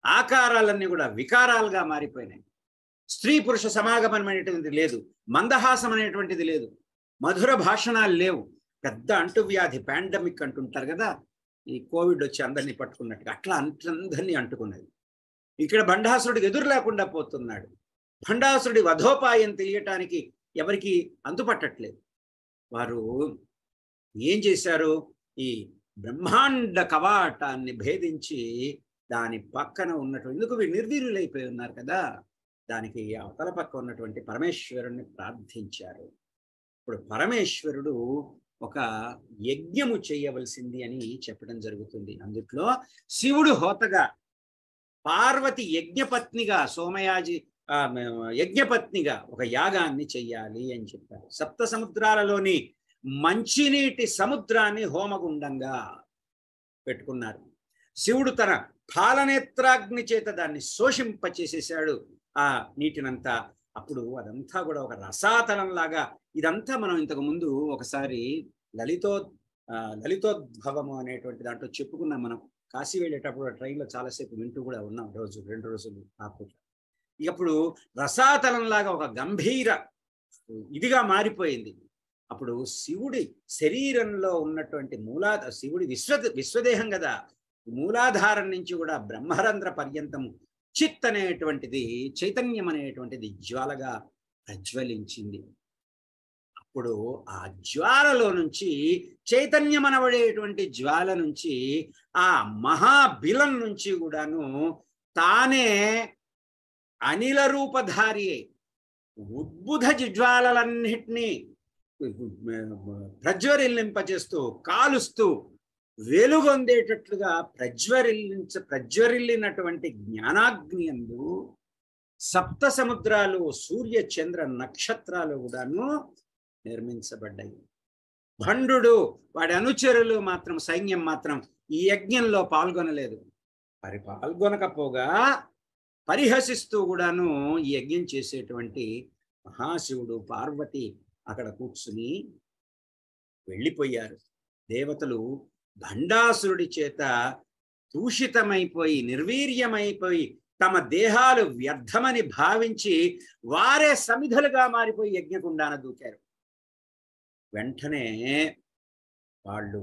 ఆకారాలన్నీ కూడా వికారాలుగా మారిపోయినాయి. స్త్రీ పురుష సమాగమనం అనేటువంటిది లేదు, మందహాసం అనేటువంటిది లేదు, మధుర భాషణాలు లేవు. పెద్ద అంటువ్యాధి, పాండమిక్ అంటుంటారు కదా, ఈ కోవిడ్ వచ్చి అందరినీ పట్టుకున్నట్టుగా అట్లా అందరినీ అంటుకున్నది. ఇక్కడ భండాసురుడికి ఎదురు లేకుండా పోతున్నాడు. భండాసురుడి వధోపాయం తెలియటానికి ఎవరికి అంతుపట్టట్లేదు. వారు ఏం చేశారు, ఈ బ్రహ్మాండ కవాటాన్ని భేదించి దాని పక్కన ఉన్నటువంటి, ఎందుకు వీళ్ళు నిర్వీర్యులైపోయి ఉన్నారు కదా, దానికి అవతల పక్క ఉన్నటువంటి పరమేశ్వరుణ్ణి ప్రార్థించారు. ఇప్పుడు పరమేశ్వరుడు ఒక యజ్ఞము చేయవలసింది అని చెప్పడం జరుగుతుంది. అందుట్లో శివుడు హోతగా, పార్వతి యజ్ఞపత్నిగా, సోమయాజి యజ్ఞపత్నిగా ఒక యాగాన్ని చెయ్యాలి అని చెప్పారు. సప్త సముద్రాలలోని మంచినీటి సముద్రాన్ని హోమగుండంగా పెట్టుకున్నారు. శివుడు తన పాలనేత్రాగ్ని చేత దాన్ని శోషింపచేసేసాడు ఆ నీటినంతా. అప్పుడు అదంతా కూడా ఒక రసాతలంలాగా, ఇదంతా మనం ఇంతకు ముందు ఒకసారి లలితోద్భవము అనేటువంటి దాంట్లో చెప్పుకున్నాం. మనం కాశీ వెళ్ళేటప్పుడు ట్రైన్లో చాలాసేపు వింటూ కూడా ఉన్నాం, 2 రోజులు ఆపుట. ఇప్పుడు రసాతలంలాగా ఒక గంభీర ఇదిగా మారిపోయింది. అప్పుడు శివుడి శరీరంలో ఉన్నటువంటి శివుడి విశ్వదేహం కదా, మూలాధారం నుంచి కూడా బ్రహ్మరంధ్ర పర్యంతము చిత్ అనేటువంటిది, చైతన్యం అనేటువంటిది జ్వాలగా ప్రజ్వలించింది. అప్పుడు ఆ జ్వాలలో నుంచి చైతన్యం అనబడేటువంటి జ్వాల నుంచి ఆ మహాబిలం నుంచి కూడాను తానే అనిల రూపధారి ఉద్బుధ జ్వాలలన్నిటినీ ప్రజ్వరిల్లింపజేస్తూ కాలుస్తూ వెలుగొందేటట్లుగా ప్రజ్వరిల్లినటువంటి జ్ఞానాగ్ని యందు సప్త సముద్రాలు సూర్య చంద్ర నక్షత్రాలు కూడాను నిర్మించబడ్డాయి. భండు వాడి అనుచరులు మాత్రం సైన్యం మాత్రం ఈ యజ్ఞంలో పాల్గొనలేదు. పాల్గొనకపోగా పరిహసిస్తూ కూడాను ఈ యజ్ఞం చేసేటువంటి మహాశివుడు పార్వతి అక్కడ కూర్చుని వెళ్ళిపోయారు. దేవతలు భండాసురుడి చేత దూషితమైపోయి నిర్వీర్యమైపోయి తమ దేహాలు వ్యర్థమని భావించి వారే సమిధలుగా మారిపోయి యజ్ఞకుండాన దూకారు. వెంటనే వాళ్ళు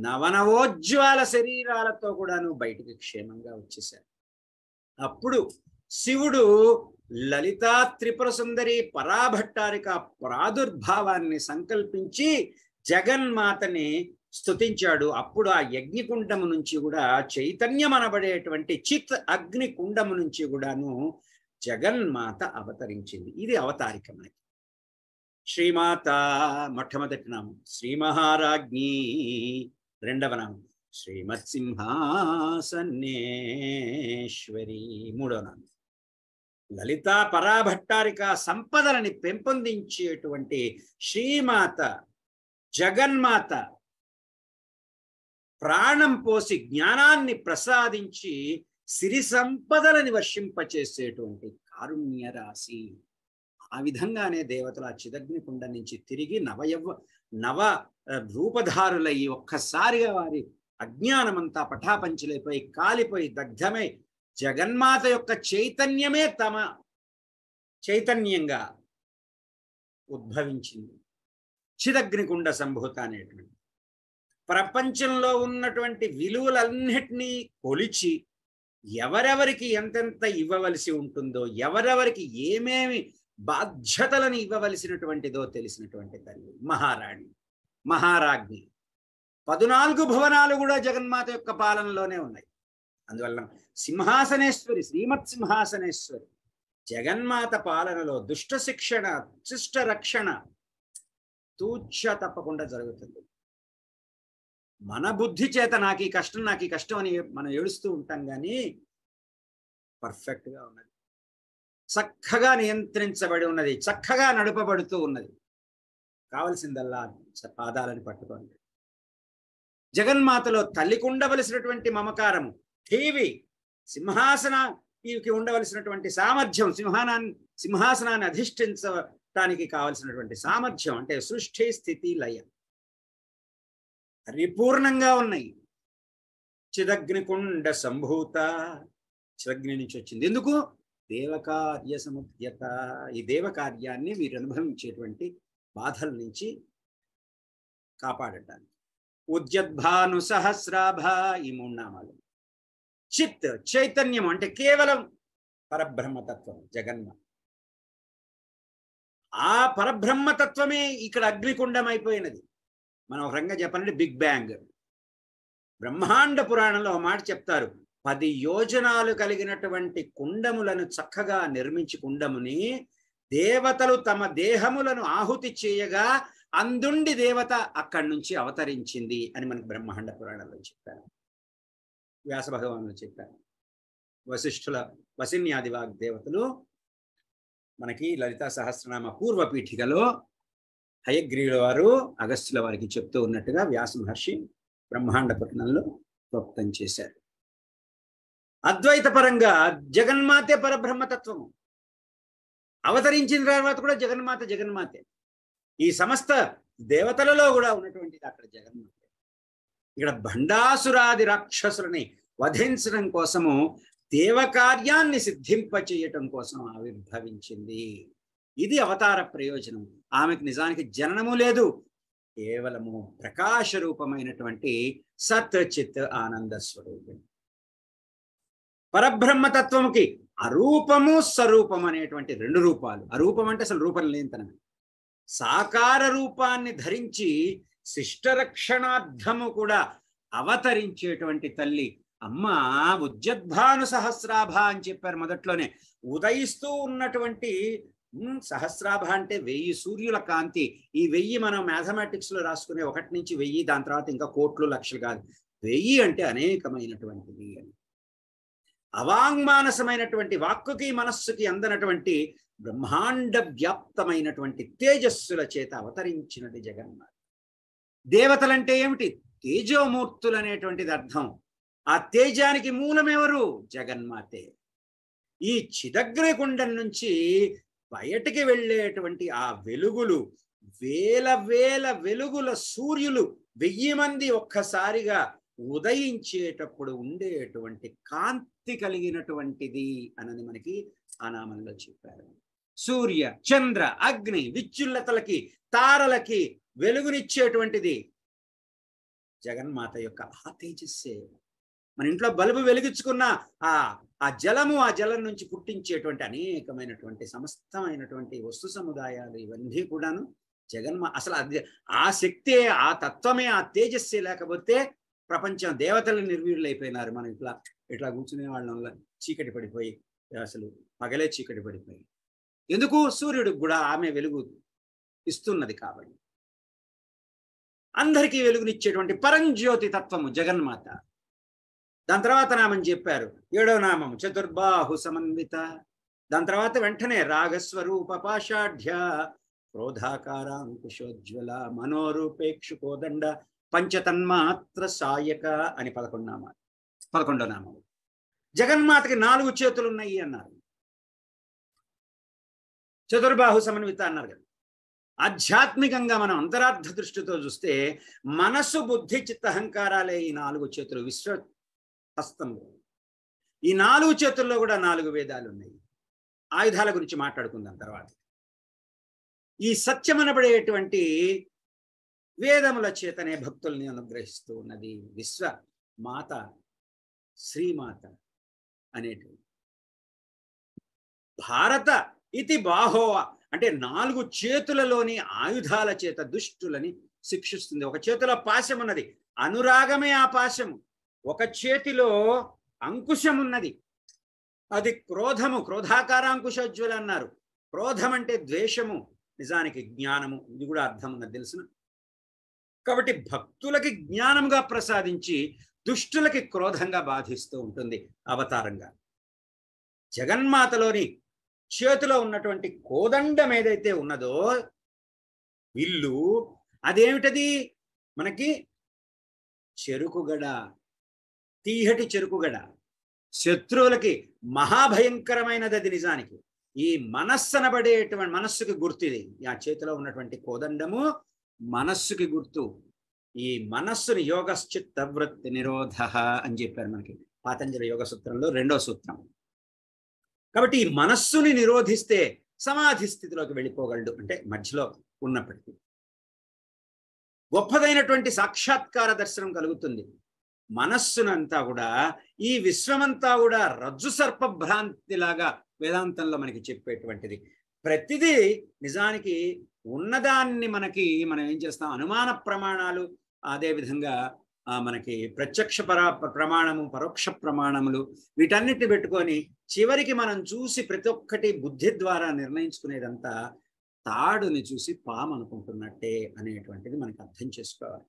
నవనవోజ్వాల శరీరాలతో కూడాను బయటికి క్షేమంగా వచ్చేశారు. అప్పుడు శివుడు లలితా త్రిపుర సుందరి పరాభట్టారిక ప్రాదుర్భావాన్ని సంకల్పించి జగన్మాతని స్తుతించాడు. అప్పుడు ఆ యజ్ఞకుండము నుంచి కూడా చైతన్యం అనబడేటువంటి చిత్ అగ్ని కుండము నుంచి కూడాను జగన్మాత అవతరించింది. ఇది అవతారికమే. శ్రీమాత మొట్టమొదటి నామం, శ్రీ మహారాజ్ఞి రెండవ నామం, శ్రీమత్ సింహాసనేశ్వరి మూడవ నామం. లలితా పరాభట్టారిక సంపదలని పెంపొందించేటువంటి శ్రీమాత జగన్మాత ప్రాణం పోసి జ్ఞానాన్ని ప్రసాదించి సిరి సంపదలని వర్షింపచేసేటువంటి కారుణ్య రాశి. ఆ విధంగానే దేవతలు ఆ చిదగ్ని కుండ నుంచి తిరిగి నవ రూపధారులయ్యి ఒక్కసారిగా వారి అజ్ఞానమంతా పటాపంచలైపోయి కాలిపోయి దగ్ధమై జగన్మాత యొక్క చైతన్యమే తమ చైతన్యంగా ఉద్భవించింది. చిదగ్నికుండ సంభూత అనేటువంటి ప్రపంచంలో ఉన్నటువంటి విలువలన్నిటినీ కొలిచి ఎవరెవరికి ఎంతెంత ఇవ్వవలసి ఉంటుందో, ఎవరెవరికి ఏమేమి బాధ్యతలను ఇవ్వవలసినటువంటిదో తెలిసినటువంటి తల్లి మహారాణి, మహారాజ్ఞి. 14 భువనాలు కూడా జగన్మాత యొక్క పాలనలోనే ఉన్నాయి. అందువల్ల సింహాసనేశ్వరి, శ్రీమత్ సింహాసనేశ్వరి జగన్మాత పాలనలో దుష్ట శిక్షణ, శిష్ట రక్షణ తూచ తప్పకుండా జరుగుతుంది. మన బుద్ధి చేత నాకు ఈ కష్టం అని మనం ఏడుస్తూ ఉంటాం, కానీ పర్ఫెక్ట్గా ఉన్నది, చక్కగా నియంత్రించబడి ఉన్నది, చక్కగా నడుపబడుతూ ఉన్నది. కావలసిందల్లా పాదాలని పట్టుకోండి. జగన్మాతలో తల్లికి ఉండవలసినటువంటి మమకారము, ఠీవి సింహాసనానికి ఉండవలసినటువంటి సామర్థ్యం, సింహాసనాన్ని అధిష్ఠించటానికి కావలసినటువంటి సామర్థ్యం అంటే సృష్టి స్థితి లయ పరిపూర్ణంగా ఉన్నాయి. చిదగ్నికుండ సంభూత, చిదగ్ని నుంచి వచ్చింది. ఎందుకు? దేవకార్య సముద్యత. ఈ దేవకార్యాన్ని వీరు అనుభవించేటువంటి బాధల నుంచి కాపాడటానికి. ఉద్యద్భాను సహస్రాభ, ఈ 3 నామాలు. చిత్ చైతన్యం అంటే కేవలం పరబ్రహ్మతత్వం జగన్మాత. ఆ పరబ్రహ్మతత్వమే ఇక్కడ అగ్నికుండం అయిపోయినది. మనం ఒక రంగా చెప్పాలంటే బిగ్ బ్యాంగ్. బ్రహ్మాండ పురాణంలో మాట చెప్తారు, 10 యోజనాలు కలిగినటువంటి కుండములను చక్కగా నిర్మించి కుండముని దేవతలు తమ దేహములను ఆహుతి చేయగా అందుండి దేవత అక్కడి నుంచి అవతరించింది అని మనకు బ్రహ్మాండ పురాణంలో చెప్పారు. వ్యాస భగవానులు చెప్పారు. వసిన్యాది వాగ్దేవతలు మనకి లలితా సహస్రనామ పూర్వ పీఠికలో హయగ్రీవుల వారు అగస్త్యుల వారికి చెప్తూ ఉన్నట్టుగా వ్యాస మహర్షి బ్రహ్మాండ పురాణంలో ప్రోక్తం చేశారు. అద్వైత పరంగా జగన్మాతే పరబ్రహ్మతత్వము. అవతరించిన తర్వాత కూడా జగన్మాతే. ఈ సమస్త దేవతలలో కూడా ఉన్నటువంటిది అక్కడ జగన్మాతే. ఇక్కడ భండాసురాది రాక్షసులని వధించడం కోసము, దేవకార్యాన్ని సిద్ధింపచేయటం కోసం ఆవిర్భవించింది. ఇది అవతార ప్రయోజనం. ఆమెకు నిజానికి జననము లేదు, కేవలము ప్రకాశ రూపమైనటువంటి సత్ చిత్ ఆనంద స్వరూపం. పరబ్రహ్మతత్వముకి అరూపము స్వరూపం అనేటువంటి 2 రూపాలు. అరూపం అంటే అసలు రూపం లేనితనమే. సాకార రూపాన్ని ధరించి శిష్టరక్షణార్థము కూడా అవతరించేటువంటి తల్లి అమ్మ. ఉద్యద్భాను సహస్రాభ అని చెప్పారు మొదట్లోనే. ఉదయిస్తూ ఉన్నటువంటి సహస్రాభ అంటే 1000 సూర్యుల కాంతి. ఈ 1000 మనం మ్యాథమెటిక్స్ లో రాసుకునే 1 నుంచి 1000, దాని తర్వాత ఇంకా కోట్లు లక్షలు కాదు. 1000 అంటే అనేకమైనటువంటిది అని. అవాంగ్మానసమైనటువంటి వాక్కుకి మనస్సుకి అందనటువంటి బ్రహ్మాండ వ్యాప్తమైనటువంటి తేజస్సుల చేత అవతరించినది జగన్మాత. దేవతలంటే ఏమిటి? తేజోమూర్తులు అనేటువంటిది అర్థం. ఆ తేజానికి మూలమెవరు? జగన్మాతే. ఈ చిదగ్నికుండం నుంచి బయటికి వెళ్ళేటువంటి ఆ వెలుగులు, వేల వేల వెలుగుల సూర్యులు 1000 మంది ఒక్కసారిగా ఉదయించేటప్పుడు ఉండేటువంటి కాంతి కలిగినటువంటిది అని మనకి ఆ నామంలో చెప్పారు. సూర్య, చంద్ర, అగ్ని, విద్యుల్లతలకి, తారలకి వెలుగునిచ్చేటువంటిది జగన్మాత యొక్క ఆ తేజస్సే. మన ఇంట్లో బల్బు వెలిగించుకున్న ఆ జలము, ఆ జలం నుంచి పుట్టించేటువంటి అనేకమైనటువంటి సమస్తమైనటువంటి వస్తు సముదాయాలు ఇవన్నీ కూడాను అసలు ఆ శక్తే, ఆ తత్వమే, ఆ తేజస్సే లేకపోతే ప్రపంచం దేవతలు నిర్వీర్యులైపోయినారు. మనం ఇట్లా కూర్చునే వాళ్ళ చీకటి పడిపోయి, అసలు పగలే చీకటి పడిపోయి. ఎందుకు? సూర్యుడికి కూడా ఆమె వెలుగు ఇస్తున్నది కాబట్టి. అందరికీ వెలుగునిచ్చేటువంటి పరంజ్యోతి తత్వము జగన్మాత. దాని తర్వాత నామం చెప్పారు, 7వ నామం చతుర్బాహు సమన్విత. దాని తర్వాత వెంటనే రాగస్వరూప పాషాఢ్య, క్రోధాకారాంకుశోజ్వల, మనోరూపేక్షుకోదండ, పంచతన్మాత్ర సాయక అని 11వ నామం. జగన్మాతకి 4 చేతులు ఉన్నాయి అన్నారు. చతుర్బాహు సమన్విత అన్నారు కదా. ఆధ్యాత్మికంగా మనం అంతరార్థ దృష్టితో చూస్తే మనస్సు, బుద్ధి, చిత్త, అహంకారాలే ఈ 4 చేతులు. విశ్వహస్తము. ఈ 4 చేతుల్లో కూడా 4 వేదాలు ఉన్నాయి. ఆయుధాల గురించి మాట్లాడుకుందాం తర్వాత. ఈ సత్యమనబడేటువంటి వేదముల చేతనే భక్తుల్ని అనుగ్రహిస్తూ ఉన్నది విశ్వమాత, శ్రీమాత అనేటువంటి. భారత ఇతి బాహోవ అంటే 4 చేతులలోని ఆయుధాల చేత దుష్టులని శిక్షిస్తుంది. ఒక చేతిలో పాశం ఉన్నది, అనురాగమే ఆ పాశము. ఒక చేతిలో అంకుశం ఉన్నది, అది క్రోధము. క్రోధాకారాంకుశోజ్వల అన్నారు. క్రోధం అంటే ద్వేషము, నిజానికి జ్ఞానము. ఇది కూడా అర్థం ఉన్నది తెలుసున. కాబట్టి భక్తులకి జ్ఞానంగా ప్రసాదించి దుష్టులకి క్రోధంగా బాధిస్తూ ఉంటుంది అవతారంగా. జగన్మాతలోని చేతిలో ఉన్నటువంటి కోదండం ఏదైతే ఉన్నదో, విల్లు, అదేమిటది? మనకి చెరుకుగడ, తీహటి చెరుకుగడ. శత్రువులకి మహాభయంకరమైనది అది. నిజానికి ఈ మనస్సనబడేటువంటి మనస్సుకి గుర్తుది. ఆ చేతిలో ఉన్నటువంటి కోదండము మనస్సుకి గుర్తు. ఈ మనస్సుని యోగశ్చిత్త వృత్తి నిరోధ అని చెప్పారు మనకి పాతంజలి యోగ సూత్రంలో 2వ సూత్రం. కాబట్టి ఈ మనస్సుని నిరోధిస్తే సమాధి స్థితిలోకి వెళ్ళిపోగలడు. అంటే మధ్యలో ఉన్నప్పటికీ గొప్పదైనటువంటి సాక్షాత్కార దర్శనం కలుగుతుంది. మనస్సునంతా కూడా, ఈ విశ్వమంతా కూడా రజ్జు సర్ప భ్రాంతిలాగా వేదాంతంలో మనకి చెప్పేటువంటిది. ప్రతిదీ నిజానికి ఉన్నదాన్ని మనం ఏం చేస్తాం? అనుమాన ప్రమాణాలు, అదేవిధంగా మనకి ప్రత్యక్ష ప్రమాణము, పరోక్ష ప్రమాణములు, వీటన్నిటిని పెట్టుకొని చివరికి మనం చూసి ప్రతి ఒక్కటి బుద్ధి ద్వారా నిర్ణయించుకునేదంతా తాడుని చూసి పాము అనుకుంటున్నట్టే అనేటువంటిది మనకు అర్థం చేసుకోవాలి.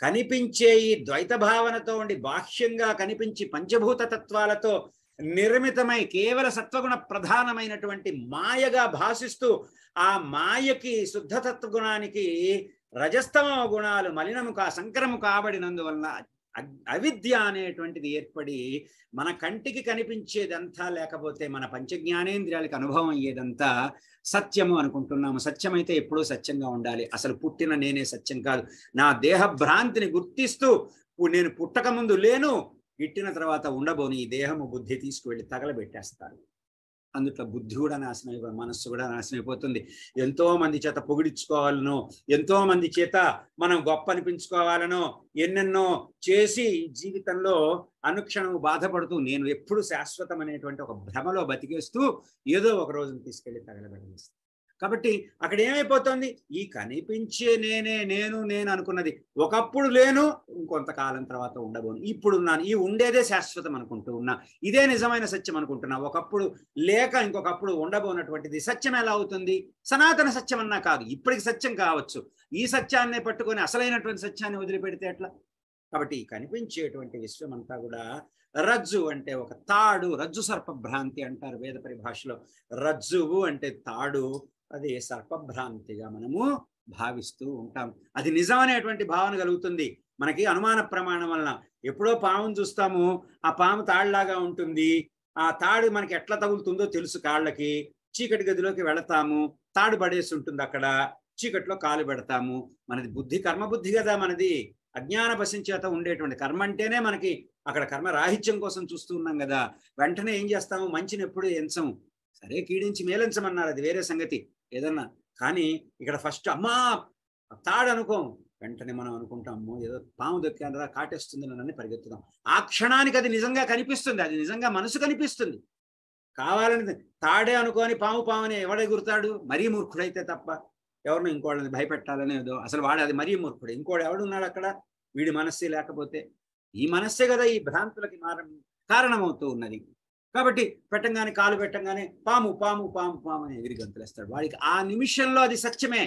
కనిపించే ఈ ద్వైత భావనతో ఉండి బాహ్యంగా కనిపించి పంచభూత తత్వాలతో నిర్మితమై కేవల సత్వగుణ ప్రధానమైనటువంటి మాయగా భాషిస్తూ, ఆ మాయకి శుద్ధతత్వ గుణానికి రజస్తమ గుణాలు మలినము సంకరము కాబడినందువలన అవిద్య అనేటువంటిది ఏర్పడి మన కంటికి కనిపించేదంతా, లేకపోతే మన పంచజ్ఞానేంద్రియాలకు అనుభవం అయ్యేదంతా సత్యము అనుకుంటున్నాము. సత్యమైతే ఎప్పుడూ సత్యంగా ఉండాలి. అసలు పుట్టిన నేనే సత్యం కాదు. నా దేహ భ్రాంతిని గుర్తిస్తూ నేను పుట్టక ముందు లేను, గిట్టిన తర్వాత ఉండబోని ఈ దేహము బుద్ధి తీసుకువెళ్ళి తగలబెట్టేస్తారు. అందుట్లో బుద్ధి కూడా నాశనం అయిపోయి మనస్సు కూడా నాశనం అయిపోతుంది. ఎంతో మంది చేత పొగిడించుకోవాలనో, ఎంతో మంది చేత మనం గొప్ప అనిపించుకోవాలనో ఎన్నెన్నో చేసి జీవితంలో అనుక్షణం బాధపడుతూ నేను ఎప్పుడు శాశ్వతం అనేటువంటి ఒక భ్రమలో బతికేస్తూ ఏదో ఒక రోజును తీసుకెళ్లి తగలబెట్టేస్తాను. కాబట్టి అక్కడ ఏమైపోతుంది, ఈ కనిపించే నేను అనుకున్నది ఒకప్పుడు లేను, ఇంకొంతకాలం తర్వాత ఉండబోను, ఇప్పుడు ఉన్నాను, ఈ ఉండేదే శాశ్వతం అనుకుంటూ ఉన్నా, ఇదే నిజమైన సత్యం అనుకుంటున్నా. ఒకప్పుడు లేక ఇంకొకప్పుడు ఉండబోనటువంటిది సత్యం ఎలా అవుతుంది? సనాతన సత్యం అన్నా కాదు, ఇప్పటికి సత్యం కావచ్చు. ఈ సత్యాన్నే పట్టుకొని అసలైనటువంటి సత్యాన్ని వదిలిపెడితే ఎట్లా? కాబట్టి కనిపించేటువంటి విశ్వం అంతా కూడా రజ్జు అంటే ఒక తాడు, రజ్జు సర్ప భ్రాంతి అంటారు వేద పరిభాషలో. రజ్జువు అంటే తాడు, అది సర్పభ్రాంతిగా మనము భావిస్తూ ఉంటాం. అది నిజమనేటువంటి భావన కలుగుతుంది మనకి అనుమాన ప్రమాణం వలన. ఎప్పుడో పామును చూస్తాము, ఆ పాము తాడులాగా ఉంటుంది, ఆ తాడు మనకి ఎట్లా తగులుతుందో తెలుసు కాళ్ళకి, చీకటి గదిలోకి వెళతాము, తాడు పడేసి ఉంటుంది అక్కడ, చీకటిలో కాలు పెడతాము. మనది బుద్ధి, కర్మబుద్ధి కదా మనది, అజ్ఞాన వశం చేత ఉండేటువంటి కర్మ అంటేనే మనకి అక్కడ కర్మ రాహిత్యం కోసం చూస్తూ ఉన్నాం కదా. వెంటనే ఏం చేస్తాము, మంచిని ఎప్పుడు ఎంచము, సరే కీడించి మేలించమన్నారు, అది వేరే సంగతి ఏదన్నా. కానీ ఇక్కడ ఫస్ట్ అమ్మా తాడు అనుకోం, వెంటనే మనం అనుకుంటాము ఏదో పాము దొక్కానరా కాటేస్తుంది నన్ను పరిగెత్తుదాం. ఆ క్షణానికి అది నిజంగా కనిపిస్తుంది, అది నిజంగా మనసు కనిపిస్తుంది. కావాలని తాడే అనుకోని పాము పాముని ఎవడే గుర్తాడు? మరీ మూర్ఖుడైతే తప్ప. ఎవరిని ఇంకోళ్ళని భయపెట్టాలని ఏదో, అసలు వాడు అది మరీ మూర్ఖుడు. ఇంకోడు ఎవడున్నాడు అక్కడ? వీడి మనస్సే లేకపోతే, ఈ మనస్సే కదా ఈ భ్రాంతులకి కారణమవుతూ ఉన్నది. కాబట్టి పెట్టంగానే, కాలు పెట్టంగానే పాము పాము పాము పాము అని ఎగిరి గంతులేస్తాడు. వాడికి ఆ నిమిషంలో అది సత్యమే.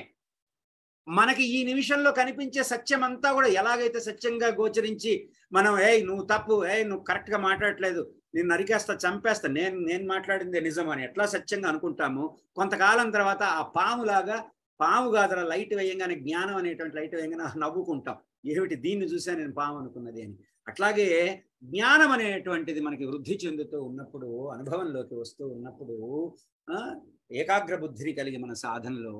మనకి ఈ నిమిషంలో కనిపించే సత్యం అంతా కూడా ఎలాగైతే సత్యంగా గోచరించి మనం నువ్వు తప్పు, నువ్వు కరెక్ట్గా మాట్లాడట్లేదు, నేను నరికేస్తా, చంపేస్తా, నేను మాట్లాడిందే నిజం అని ఎట్లా సత్యంగా అనుకుంటాము, కొంతకాలం తర్వాత ఆ పాములాగా, పాము కాదరా లైట్ వేయంగానే, జ్ఞానం అనేటువంటి లైట్ వేయంగానే నవ్వుకుంటాం, ఏమిటి దీన్ని చూసా నేను పాము అనుకున్నది అని. అట్లాగే జ్ఞానం అనేటువంటిది మనకి వృద్ధి చెందుతూ ఉన్నప్పుడు, అనుభవంలోకి వస్తూ ఉన్నప్పుడు, ఏకాగ్ర బుద్ధిని కలిగి మన సాధనలో,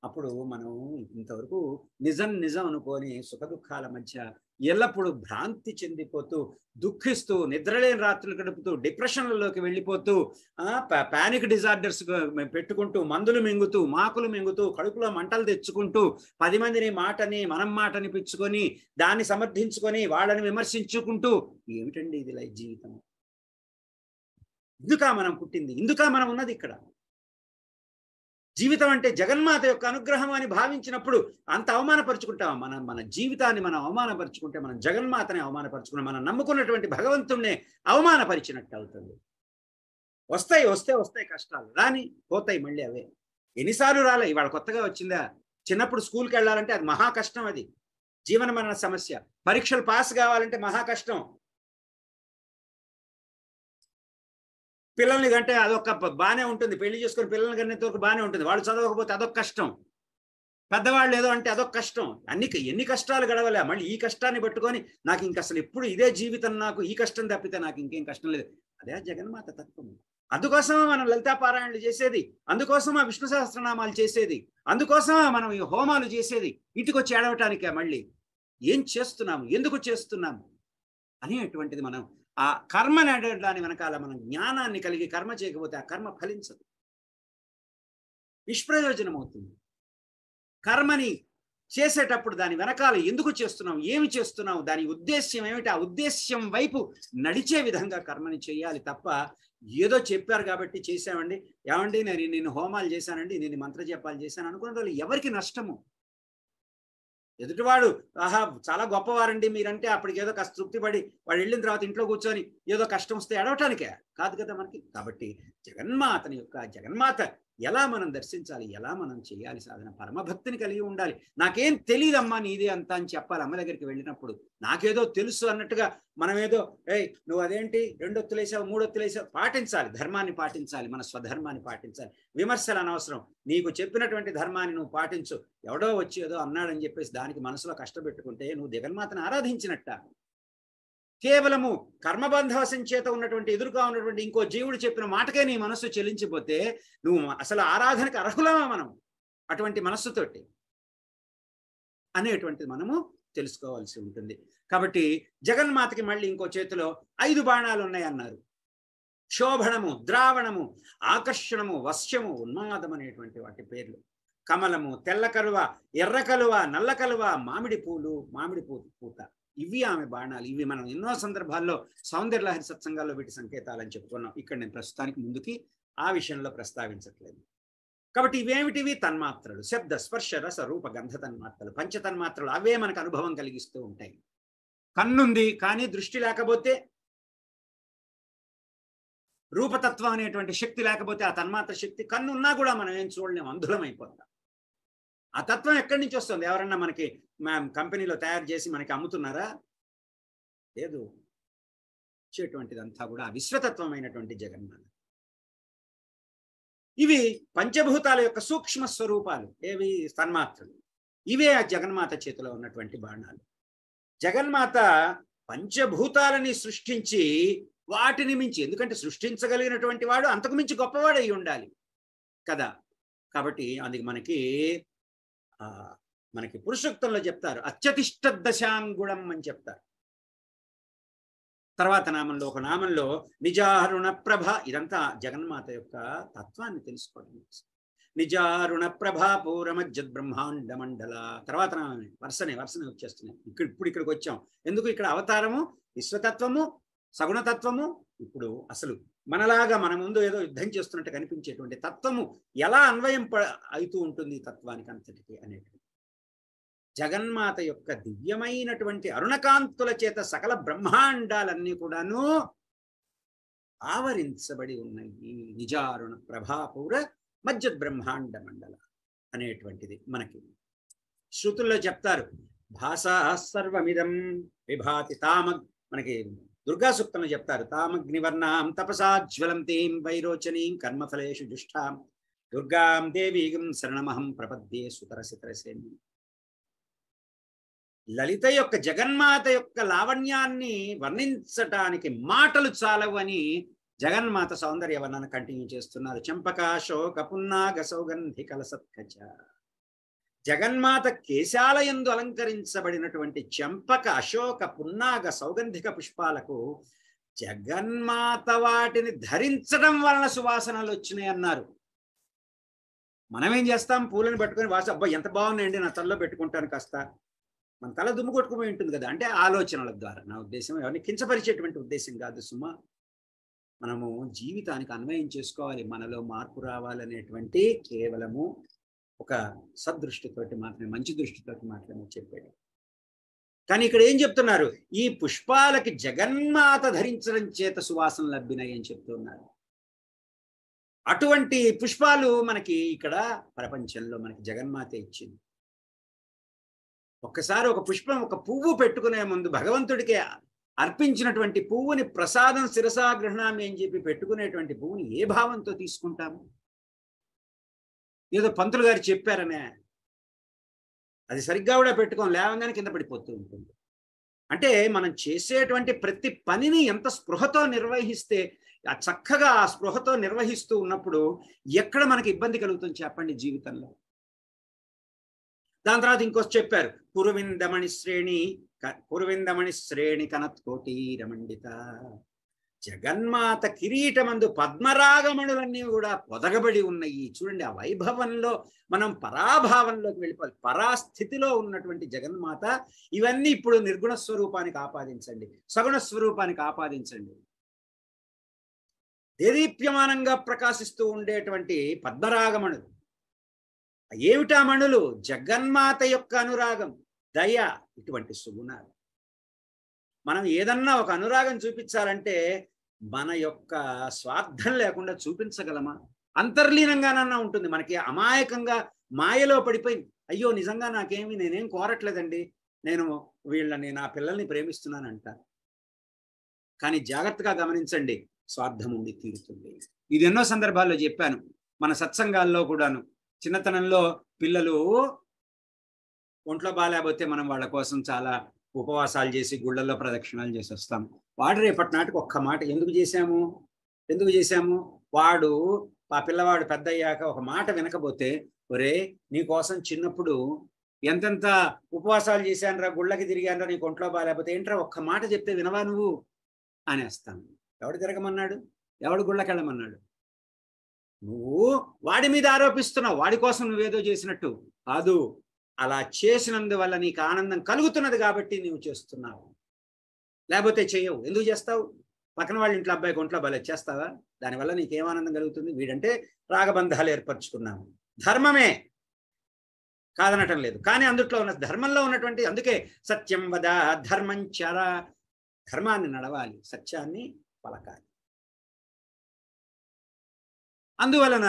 అప్పుడు మనం ఇంతవరకు నిజం అనుకొని సుఖ దుఃఖాల మధ్య ఎల్లప్పుడూ భ్రాంతి చెందిపోతూ, దుఃఖిస్తూ, నిద్రలేని రాత్రులు గడుపుతూ, డిప్రెషన్లలోకి వెళ్ళిపోతూ, పానిక్ డిజార్డర్స్ పెట్టుకుంటూ, మందులు మింగుతూ, మాకులు మింగుతూ, కడుపులో మంటలు తెచ్చుకుంటూ, 10 మందిని మాటని మనం మాటనిపించుకొని, దాన్ని సమర్థించుకొని, వాళ్ళని విమర్శించుకుంటూ, ఏమిటండి ఇది లైఫ్ జీవితం? ఇందుకా మనం పుట్టింది? ఇందుకా మనం ఉన్నది ఇక్కడ? జీవితం అంటే జగన్మాత యొక్క అనుగ్రహం అని భావించినప్పుడు అంత అవమానపరుచుకుంటాం. మన జీవితాన్ని మనం అవమానపరుచుకుంటే, మనం జగన్మాతని అవమానపరుచుకున్నాం, మనం నమ్ముకున్నటువంటి భగవంతుణ్ణే అవమానపరిచినట్టు అవుతుంది. వస్తాయి కష్టాలు, రాని పోతాయి మళ్ళీ అవే. ఎన్నిసార్లు రాలే, ఇవాళ కొత్తగా వచ్చిందా? చిన్నప్పుడు స్కూల్కి వెళ్ళాలంటే అది మహా కష్టం, అది జీవన మరణ సమస్య. పరీక్షలు పాస్ కావాలంటే మహా కష్టం. పిల్లల్ని కంటే అదొక బాగానే ఉంటుంది, పెళ్లి చేసుకుని పిల్లల్ని కనేంత వరకు బాగానే ఉంటుంది, వాళ్ళు చదవకపోతే అదొక కష్టం. పెద్దవాళ్ళు ఏదో అంటే అదొక కష్టం. ఎన్ని కష్టాలు గడవలే, మళ్ళీ ఈ కష్టాన్ని పట్టుకొని నాకు ఇంక అసలు ఎప్పుడు ఇదే జీవితం, నాకు ఈ కష్టం తప్పితే నాకు ఇంకేం కష్టం లేదు. అదే జగన్మాత తత్వం. అందుకోసమే మనం లలితాపారాయణలు చేసేది, అందుకోసమా విష్ణు సహస్రనామాలు చేసేది, అందుకోసమా మనం ఈ హోమాలు చేసేది. ఇంటికి వచ్చి ఏడవటానికే. మళ్ళీ ఏం చేస్తున్నాము, ఎందుకు చేస్తున్నాము అనేటువంటిది మనం ఆ కర్మ నడవడాని వెనకాల మనం జ్ఞానాన్ని కలిగి కర్మ చేయకపోతే ఆ కర్మ ఫలించదు, నిష్ప్రయోజనం అవుతుంది. కర్మని చేసేటప్పుడు దాని వెనకాల ఎందుకు చేస్తున్నాం, ఏమి చేస్తున్నాం, దాని ఉద్దేశ్యం ఏమిటి, ఆ ఉద్దేశ్యం వైపు నడిచే విధంగా కర్మని చేయాలి తప్ప ఏదో చెప్పారు కాబట్టి చేసామండి, ఏమండి నేను హోమాలు చేశానండి, నేను మంత్రజపాలు చేశాను అనుకున్న వాళ్ళు ఎవరికి నష్టము? ఎదుటివాడు ఆహా చాలా గొప్పవారండి మీరంటే అప్పటికి ఏదో కాస్త తృప్తి పడి వాడు వెళ్ళిన తర్వాత ఇంట్లో కూర్చొని ఏదో కష్టం వస్తే ఏడవటానికే కాదు కదా మనకి. కాబట్టి జగన్మాత ఎలా మనం దర్శించాలి, ఎలా మనం చేయాలి సాధన, పరమభక్తిని కలిగి ఉండాలి. నాకేం తెలియదమ్మా నీదే అంతా అని చెప్పాలి అమ్మ దగ్గరికి వెళ్ళినప్పుడు. నాకేదో తెలుసు అన్నట్టుగా మనం ఏదో నువ్వు అదేంటి 2 ఒత్తులేసావు 3 ఒత్తులేసావు, పాటించాలి, ధర్మాన్ని పాటించాలి, మన స్వధర్మాన్ని పాటించాలి. విమర్శలు అనవసరం, నీకు చెప్పినటువంటి ధర్మాన్ని నువ్వు పాటించు. ఎవడో వచ్చి ఏదో అన్నాడని చెప్పేసి దానికి మనసులో కష్టపెట్టుకుంటే నువ్వు జగన్మాతను ఆరాధించినట్ట. కేవలము కర్మబంధవశం చేత ఉన్నటువంటి ఎదురుగా ఉన్నటువంటి ఇంకో జీవుడు చెప్పిన మాటకే నీ మనస్సు చెల్లించిపోతే నువ్వు అసలు ఆరాధనకు అర్హులమా మనం అటువంటి మనస్సుతోటి అనేటువంటిది మనము తెలుసుకోవాల్సి ఉంటుంది. కాబట్టి జగన్మాతకి మళ్ళీ ఇంకో చేతిలో 5 బాణాలు ఉన్నాయి అన్నారు. శోభణము, ద్రావణము, ఆకర్షణము, వశ్యము, ఉన్మాదం అనేటువంటి వాటి పేర్లు. కమలము, తెల్ల కలువ, ఎర్ర కలువ, నల్ల కలువ, మామిడి పూత, ఇవి ఆమె బాణాలు. ఇవి మనం ఎన్నో సందర్భాల్లో సౌందర్యలహరి సత్సంగాల్లో వీటి సంకేతాలని చెప్పుకున్నాం. ఇక్కడ నేను ప్రస్తుతానికి ముందుకి ఆ విషయంలో ప్రస్తావించట్లేదు. కాబట్టి ఇవేమిటివి? తన్మాత్రలు. శబ్ద స్పర్శ రస రూప గంధ తన్మాత్రలు, పంచతన్మాత్రలు. అవే మనకు అనుభవం కలిగిస్తూ ఉంటాయి. కన్నుంది కానీ దృష్టి లేకపోతే, రూపతత్వం అనేటువంటి శక్తి లేకపోతే, ఆ తన్మాత్ర శక్తి, కన్ను ఉన్నా కూడా మనం ఏం చూడలేము, అంధులం అయిపోతాం. ఆ తత్వం ఎక్కడి నుంచి వస్తుంది? ఎవరన్నా మనకి కంపెనీలో తయారు చేసి మనకి అమ్ముతున్నారా? లేదు. వచ్చేటువంటిదంతా కూడా విశ్వతత్వమైనటువంటి జగన్మాత. ఇవి పంచభూతాల యొక్క సూక్ష్మ స్వరూపాలు. ఏవి? తన్మాత్రలు. ఇవే ఆ జగన్మాత చేతిలో ఉన్నటువంటి బాణాలు. జగన్మాత పంచభూతాలని సృష్టించి వాటిని మించి, ఎందుకంటే సృష్టించగలిగినటువంటి వాడు అంతకు మించి గొప్పవాడు అయి ఉండాలి కదా. కాబట్టి అది మనకి పురుషోక్తంలో చెప్తారు, అత్యతిష్ట దశాంగుణం అని చెప్తారు. తర్వాత నామంలో ఒక నామంలో నిజారుణ ప్రభ. ఇదంతా జగన్మాత యొక్క తత్వాన్ని తెలుసుకోవడం. నిజారుణ ప్రభా పూరమజ్జద్ బ్రహ్మాండ మండల. తర్వాత నామే వరుసనే వచ్చేస్తున్నాయి. ఇప్పుడు ఇక్కడికి వచ్చాం. ఎందుకు? ఇక్కడ అవతారము, విశ్వతత్వము, సగుణతత్వము. ఇప్పుడు అసలు మనలాగా మన ముందు ఏదో యుద్ధం చేస్తున్నట్టు కనిపించేటువంటి తత్వము ఎలా అన్వయం అవుతూ ఉంటుంది తత్వానికి అంతటికి అనేటువంటి జగన్మాత యొక్క దివ్యమైనటువంటి అరుణకాంతుల చేత సకల బ్రహ్మాండాలన్నీ కూడాను ఆవరించబడి ఉన్నాయి. నిజారుణ ప్రభాపూర మజ్జద్ బ్రహ్మాండ మండల అనేటువంటిది మనకి శృతుల్లో చెప్తారు. భాషా సర్వమిదం విభాతి మనకి దుర్గా సూక్తంలో చెప్తారు. తామగ్నివర్ణాం తపసాజ్వలంతీం వైరోచనీం కర్మఫలేషు జుష్టాం దుర్గాం దేవీం శరణమహం ప్రపద్యే సుతరసితరసేమి. లలిత యొక్క జగన్మాత యొక్క లావణ్యాన్ని వర్ణించటానికి మాటలు చాలవు అని జగన్మాత సౌందర్య వర్ణన కంటిన్యూ చేస్తున్నారు. చంపకాశోక పున్నాగ సౌగంధి కలసత్కచ. జగన్మాత కేశాలయందు అలంకరించబడినటువంటి చంపక, అశోక, పున్నాగ, సౌగంధిక పుష్పాలకు జగన్మాత వాటిని ధరించడం వలన సువాసనలు వచ్చినాయి అన్నారు. మనం ఏం చేస్తాం? పూలను పెట్టుకొని అబ్బా ఎంత బాగున్నాయండి, నా తలలో పెట్టుకుంటాను కాస్త. మన తల దుమ్ము కొట్టుకుపోయి ఉంటుంది కదా. అంటే ఆలోచనల ద్వారా. నా ఉద్దేశం ఎవరిని కించపరిచేటువంటి ఉద్దేశం కాదు సుమా. మనము జీవితానికి అన్వయం చేసుకోవాలి. మనలో మార్పు రావాలనేటువంటి కేవలము ఒక సదృష్టితోటి మాత్రమే, మంచి దృష్టితోటి మాత్రమే చెప్పాడు. కానీ ఇక్కడ ఏం చెప్తున్నారు? ఈ పుష్పాలకి జగన్మాత ధరించడం చేత సువాసన లభ్యనాయి అని చెప్తున్నారు. అటువంటి పుష్పాలు మనకి ఇక్కడ ప్రపంచంలో మనకి జగన్మాత ఇచ్చింది. ఒక్కసారి ఒక పుష్పం, ఒక పువ్వు పెట్టుకునే ముందు భగవంతుడికి అర్పించినటువంటి పువ్వుని ప్రసాదం శిరసా గృహణామి అని చెప్పి పెట్టుకునేటువంటి పువ్వుని ఏ భావంతో తీసుకుంటాము? ఏదో పంతులు గారు చెప్పారనే అది సరిగ్గా కూడా పెట్టుకోం, లేవంగానే కింద పడిపోతూ ఉంటుంది. అంటే మనం చేసేటువంటి ప్రతి పనిని ఎంత స్పృహతో నిర్వహిస్తే, చక్కగా ఆ స్పృహతో నిర్వహిస్తూ ఉన్నప్పుడు ఎక్కడ మనకి ఇబ్బంది కలుగుతుంది చెప్పండి జీవితంలో. దాని తర్వాత ఇంకొక చెప్పారు, పురువిందమణి శ్రేణి కనత్కోటి రమండిత. జగన్మాత కిరీటమందు పద్మరాగమణులన్నీ కూడా పొదగబడి ఉన్నాయి. చూడండి, ఆ వైభవంలో మనం పరాభావంలోకి వెళ్ళిపోవాలి. పరాస్థితిలో ఉన్నటువంటి జగన్మాత ఇవన్నీ ఇప్పుడు నిర్గుణ స్వరూపానికి ఆపాదించండి, సగుణ స్వరూపానికి ఆపాదించండి. దేదీప్యమానంగా ప్రకాశిస్తూ ఉండేటువంటి పద్మరాగమణులు ఏమిటా మణులు? జగన్మాత యొక్క అనురాగం, దయ, ఇటువంటి సుగుణాలు. మనం ఏదన్నా ఒక అనురాగం చూపించాలంటే మన యొక్క స్వార్థం లేకుండా చూపించగలమా? అంతర్లీనంగానన్నా ఉంటుంది. మనకి అమాయకంగా మాయలో పడిపోయింది. అయ్యో నిజంగా నేనేం కోరట్లేదండి, నేను నా పిల్లల్ని ప్రేమిస్తున్నానంట. కానీ జాగ్రత్తగా గమనించండి, స్వార్థం ఉండి తీరుతుంది. ఇది ఎన్నో సందర్భాల్లో చెప్పాను. మన సత్సంగాల్లో కూడాను చిన్నతనంలో పిల్లలు ఒంట్లో బాగాలేకపోతే మనం వాళ్ళ కోసం చాలా ఉపవాసాలు చేసి గుళ్ళల్లో ప్రదక్షిణాలు చేసి వస్తాం. వాడు రేపటి నాటికి ఒక్క మాట ఎందుకు చేశాము? వాడు ఆ పిల్లవాడు పెద్ద అయ్యాక ఒక మాట వినకపోతే, ఒరే నీకోసం చిన్నప్పుడు ఎంతెంత ఉపవాసాలు చేశానురా, గుళ్ళకి తిరిగానురా, నీకు ఒంట్లో బాగాలేకపోతే ఏంట్రా ఒక్క మాట చెప్తే వినవా నువ్వు అనేస్తాను. ఎవడు తిరగమన్నాడు? ఎవడు గుళ్ళకి వెళ్ళమన్నాడు? నువ్వు వాడి మీద ఆరోపిస్తున్నావు, వాడి కోసం నువ్వేదో చేసినట్టు కాదు. అలా చేసినందువల్ల నీకు ఆనందం కలుగుతున్నది కాబట్టి నువ్వు చేస్తున్నావు, లేకపోతే చేయవు. ఎందుకు చేస్తావు? పక్కన వాళ్ళ ఇంట్లో అబ్బాయికి ఒంట్లో బాగాలేదు, చేస్తావా? దానివల్ల నీకేం ఆనందం కలుగుతుంది? వీడంటే రాగబంధాలు ఏర్పరచుకున్నాము, ధర్మమే, కాదనటం లేదు. కానీ అందుట్లో ఉన్న ధర్మంలో ఉన్నటువంటి, అందుకే సత్యం వద ధర్మం చర, ధర్మాన్ని నడవాలి, సత్యాన్ని పలకాలి. అందువలన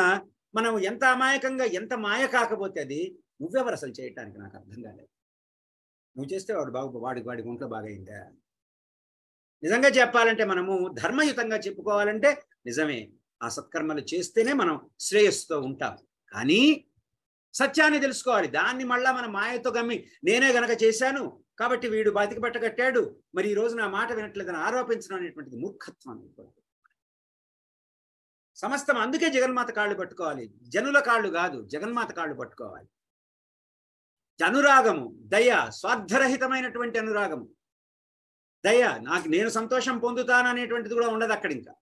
మనం ఎంత అమాయకంగా, ఎంత మాయ కాకపోతే అది నువ్వెవరు అసలు చేయటానికి, నాకు అర్థం కాలేదు. నువ్వు చేస్తే వాడి ఒంట్లో బాగైందా? నిజంగా చెప్పాలంటే మనము ధర్మయుతంగా చెప్పుకోవాలంటే నిజమే, ఆ సత్కర్మలు చేస్తేనే మనం శ్రేయస్సుతో ఉంటాం. కానీ సత్యాన్ని తెలుసుకోవాలి. దాన్ని మళ్ళా మన మాయతో గమ్మి నేనే గనక చేశాను కాబట్టి వీడు బాతికి పట్టగట్టాడు, మరి ఈ రోజు నా మాట వినట్లేదని ఆరోపించడం అనేటువంటిది మూర్ఖత్వం. సమస్తం అందుకే జగన్మాత కాళ్ళు పట్టుకోవాలి, జనుల కాళ్ళు కాదు, జగన్మాత కాళ్ళు పట్టుకోవాలి. అనురాగము, దయ, స్వార్థరహితమైనటువంటి అనురాగము, దయ, నేను సంతోషం పొందుతాను అనేటువంటిది కూడా ఉండదు అక్కడ. ఇంకా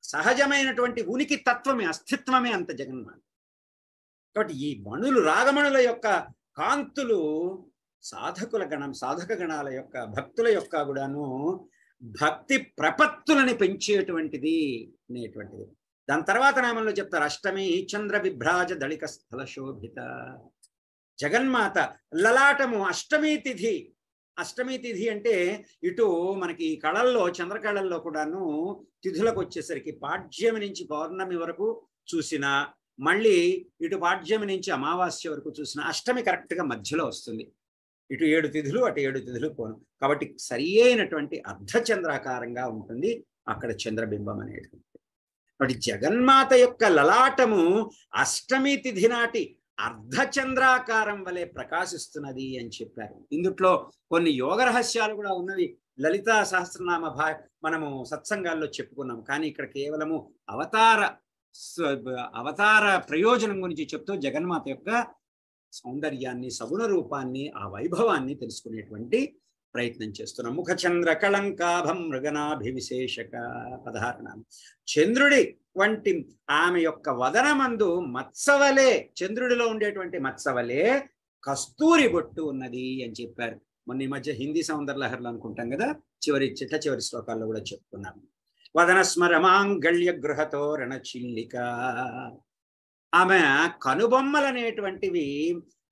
సహజమైనటువంటి ఉనికి తత్వమే, అస్తిత్వమే అంత జగన్మాత. కాబట్టి ఈ మణులు, రాగమణుల యొక్క కాంతులు సాధక గణాల యొక్క, భక్తుల యొక్క కూడాను భక్తి ప్రపత్తులని పెంచేటువంటిది అనేటువంటిది. దాని తర్వాత నామంలో చెప్తారు, అష్టమి చంద్ర విభ్రాజ దళిక స్థల శోభిత. జగన్మాత లలాటము అష్టమి తిథి. అష్టమి తిథి అంటే ఇటు మనకి కళల్లో, చంద్రకళల్లో కూడాను తిథులకు వచ్చేసరికి పాడ్యమి నుంచి పౌర్ణమి వరకు చూసిన, మళ్ళీ ఇటు పాడ్యమి నుంచి అమావాస్య వరకు చూసిన, అష్టమి కరెక్ట్గా మధ్యలో వస్తుంది. ఇటు 7 తిథులు, అటు 7 తిథులు పోను. కాబట్టి సరి అయినటువంటి అర్ధచంద్రాకారంగా ఉంటుంది అక్కడ చంద్రబింబం అనేటువంటి. కాబట్టి జగన్మాత యొక్క లలాటము అష్టమి తిథి నాటి అర్ధచంద్రాకారం వలె ప్రకాశిస్తున్నది అని చెప్పారు. ఇందుట్లో కొన్ని యోగ రహస్యాలు కూడా ఉన్నవి. లలితా సహస్రనామ మనము సత్సంగాల్లో చెప్పుకున్నాం. కానీ ఇక్కడ కేవలము అవతార ప్రయోజనం గురించి చెప్తూ జగన్మాత యొక్క సౌందర్యాన్ని, సగుణ రూపాన్ని, ఆ వైభవాన్ని తెలుసుకునేటువంటి ప్రయత్నం చేస్తున్నాం. ముఖచంద్ర కళంకాభం మృగనాభివిశేషక 16 నామం. చంద్రుడి వంటి ఆమె యొక్క వదనమందు మత్సవలే, చంద్రుడిలో ఉండేటువంటి మత్సవలే కస్తూరి బొట్టు ఉన్నది అని చెప్పారు. మొన్న ఈ మధ్య హిందీ సౌందర్యలహరిలో అనుకుంటాం కదా, చివరి శ్లోకాల్లో కూడా చెప్పుకున్నాం. వదన స్మరమాంగళ్య గృహతో రణచిల్లిక. ఆమె కనుబొమ్మలనేటువంటివి